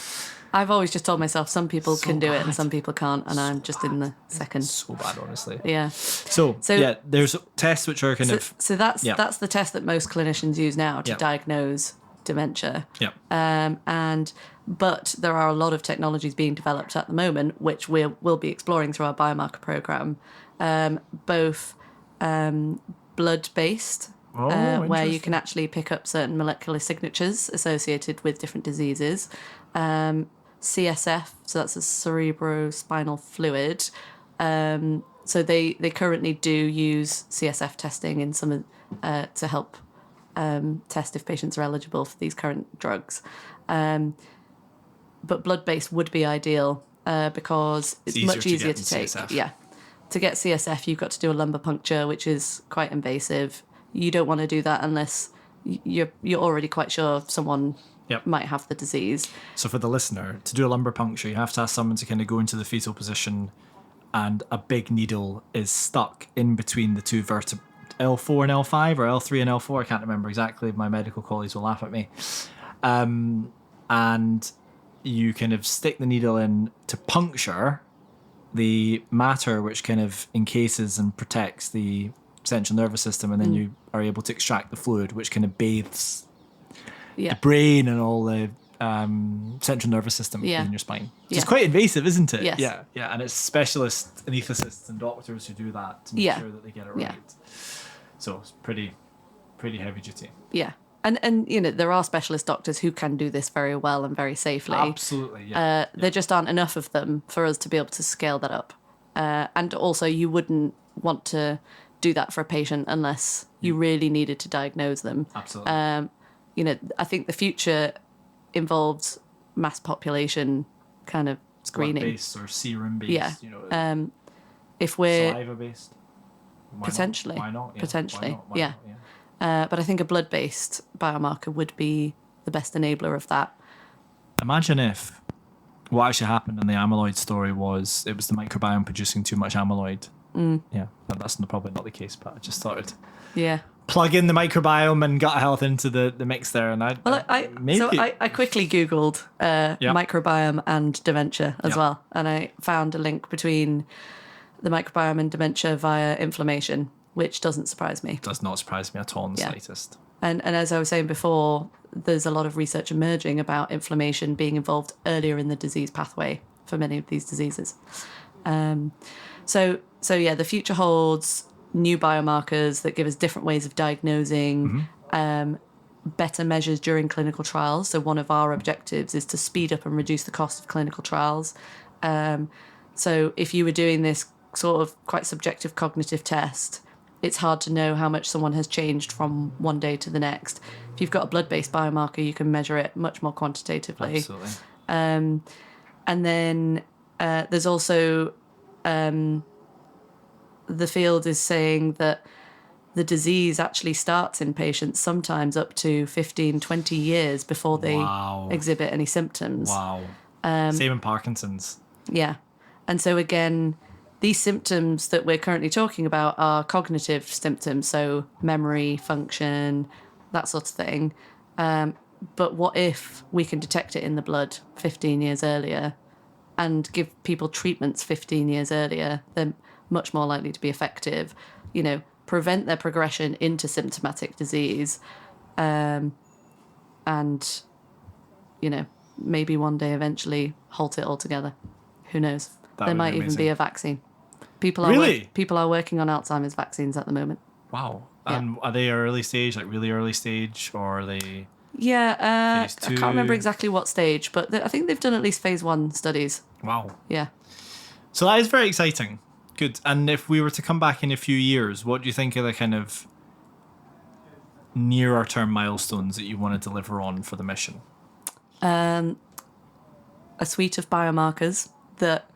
C: I've always just told myself some people
B: So
C: can do it
B: bad.
C: and some people can't, and I'm just in the second.
B: So bad, honestly.
C: Yeah.
B: So yeah, there's tests which are kind of...
C: So that's the test that most clinicians use now to diagnose dementia.
B: Yeah.
C: But there are a lot of technologies being developed at the moment, which we'll be exploring through our biomarker program, both blood-based, where you can actually pick up certain molecular signatures associated with different diseases, CSF, so that's a cerebrospinal fluid. So they currently do use CSF testing in some to help test if patients are eligible for these current drugs. But blood-based would be ideal because it's much easier to take.
B: CSF.
C: Yeah. To get CSF, you've got to do a lumbar puncture, which is quite invasive. You don't want to do that unless you're already quite sure someone might have the disease.
B: So for the listener, to do a lumbar puncture, you have to ask someone to kind of go into the fetal position, and a big needle is stuck in between the two vertebrae, L4 and L5, or L3 and L4. I can't remember exactly. My medical colleagues will laugh at me. And you kind of stick the needle in to puncture the matter which kind of encases and protects the central nervous system, and then you are able to extract the fluid which kind of bathes the brain and all the central nervous system in your spine. It's quite invasive, isn't it?
C: Yes.
B: Yeah, and it's specialist anaesthetists and doctors who do that to make sure that they get it right. So it's pretty heavy duty.
C: Yeah. And there are specialist doctors who can do this very well and very safely.
B: Absolutely, yeah.
C: There just aren't enough of them for us to be able to scale that up. And also, you wouldn't want to do that for a patient unless you really needed to diagnose them.
B: Absolutely.
C: I think the future involves mass population kind of screening.
B: Blood-based or serum-based.
C: Yeah. If we're...
B: Saliva-based.
C: Potentially.
B: Why not? Yeah.
C: Potentially,
B: Why not?
C: But I think a blood-based biomarker would be the best enabler of that.
B: Imagine if what actually happened in the amyloid story was it was the microbiome producing too much amyloid. Yeah, that's probably not the case, but I just thought I'd plug in the microbiome and gut health into the mix there. And
C: I quickly Googled microbiome and dementia as well, and I found a link between the microbiome and dementia via inflammation, which doesn't surprise me.
B: Does not surprise me at all in the slightest.
C: And as I was saying before, there's a lot of research emerging about inflammation being involved earlier in the disease pathway for many of these diseases. So the future holds new biomarkers that give us different ways of diagnosing, better measures during clinical trials. So one of our objectives is to speed up and reduce the cost of clinical trials. So if you were doing this sort of quite subjective cognitive test, it's hard to know how much someone has changed from one day to the next. If you've got a blood-based biomarker, you can measure it much more quantitatively.
B: Absolutely.
C: And then there's also the field is saying that the disease actually starts in patients sometimes up to 15, 20 years before they exhibit any symptoms.
B: Wow. Same in Parkinson's.
C: Yeah. And so again, these symptoms that we're currently talking about are cognitive symptoms, so memory, function, that sort of thing. But what if we can detect it in the blood 15 years earlier and give people treatments 15 years earlier? They're much more likely to be effective, prevent their progression into symptomatic disease, and, maybe one day eventually halt it altogether. Who knows? There might even be a vaccine. People are working on Alzheimer's vaccines at the moment.
B: Wow. And are they early stage, like really early stage, or are they...
C: Yeah,
B: phase 2?
C: I can't remember exactly what stage, but I think they've done at least phase 1 studies.
B: Wow.
C: Yeah.
B: So that is very exciting. Good. And if we were to come back in a few years, what do you think are the kind of nearer term milestones that you want to deliver on for the mission?
C: A suite of biomarkers that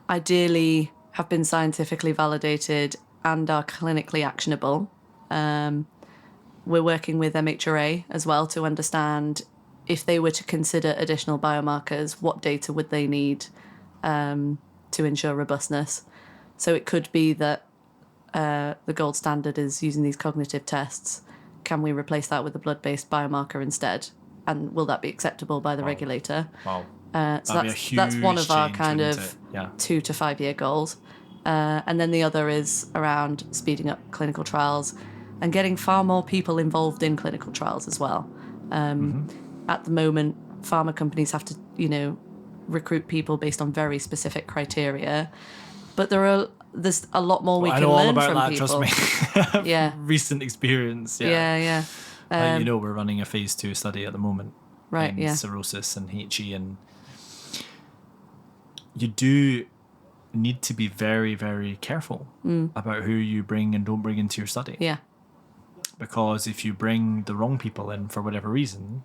C: ideally have been scientifically validated and are clinically actionable. We're working with MHRA as well to understand if they were to consider additional biomarkers, what data would they need to ensure robustness. So it could be that the gold standard is using these cognitive tests. Can we replace that with a blood-based biomarker instead? and will that be acceptable by the regulator?
B: Wow.
C: So that's one of our kind of 2 to 5 year goals. And then the other is around speeding up clinical trials and getting far more people involved in clinical trials as well. At the moment, pharma companies have to, recruit people based on very specific criteria, but there's a lot more we can learn from people. I know all about that,
B: trust me.
C: Yeah.
B: Recent experience.
C: Yeah.
B: We're running a phase 2 study at the moment.
C: Right,
B: in cirrhosis and HE, and you do need to be very, very careful about who you bring and don't bring into your study.
C: Yeah.
B: Because if you bring the wrong people in for whatever reason,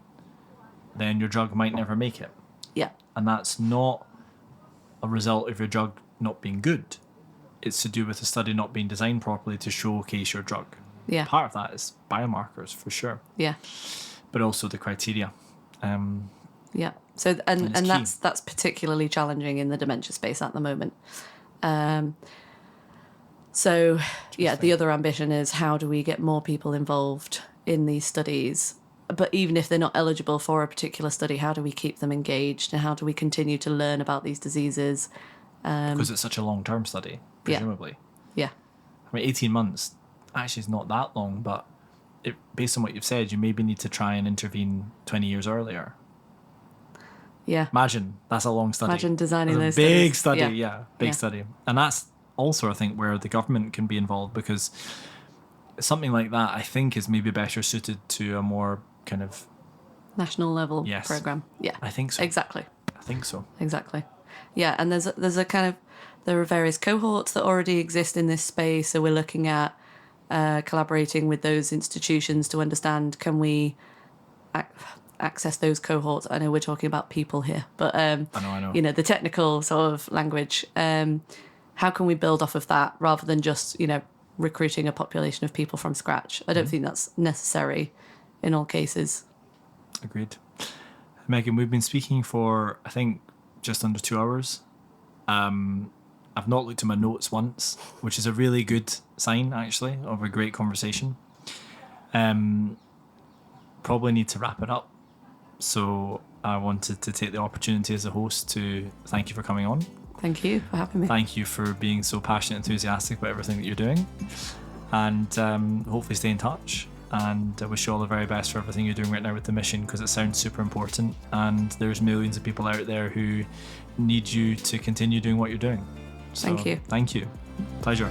B: then your drug might never make it.
C: Yeah.
B: And that's not a result of your drug not being good. It's to do with the study not being designed properly to showcase your drug.
C: Yeah.
B: Part of that is biomarkers, for sure.
C: Yeah.
B: But also the criteria.
C: Yeah. So and that's particularly challenging in the dementia space at the moment. So yeah, the other ambition is how do we get more people involved in these studies? But even if they're not eligible for a particular study, how do we keep them engaged and how do we continue to learn about these diseases?
B: Because it's such a long-term study, presumably.
C: Yeah.
B: I mean, 18 months actually is not that long, but based on what you've said, you maybe need to try and intervene 20 years earlier.
C: Yeah.
B: Imagine, that's a long study.
C: Imagine designing those
B: big
C: studies.
B: study, big study. And that's also, I think, where the government can be involved, because something like that, I think, is maybe better suited to a more kind of
C: national level program. Yeah.
B: I think so.
C: Exactly.
B: I think so.
C: Exactly. Yeah, and there's a kind of, there are various cohorts that already exist in this space, so we're looking at collaborating with those institutions to understand, can we access those cohorts? I know we're talking about people here, but
B: I know.
C: The technical sort of language. How can we build off of that rather than just recruiting a population of people from scratch? I don't think that's necessary in all cases.
B: Agreed. Megan, we've been speaking for, I think, just under 2 hours. I've not looked at my notes once, which is a really good sign, actually, of a great conversation. Probably need to wrap it up. So I wanted to take the opportunity as a host to thank you for coming on.
C: Thank you for having me.
B: Thank you for being so passionate and enthusiastic about everything that you're doing. And hopefully stay in touch. And I wish you all the very best for everything you're doing right now with the mission, because it sounds super important. And there's millions of people out there who need you to continue doing what you're doing. So,
C: thank you.
B: Thank you. Pleasure.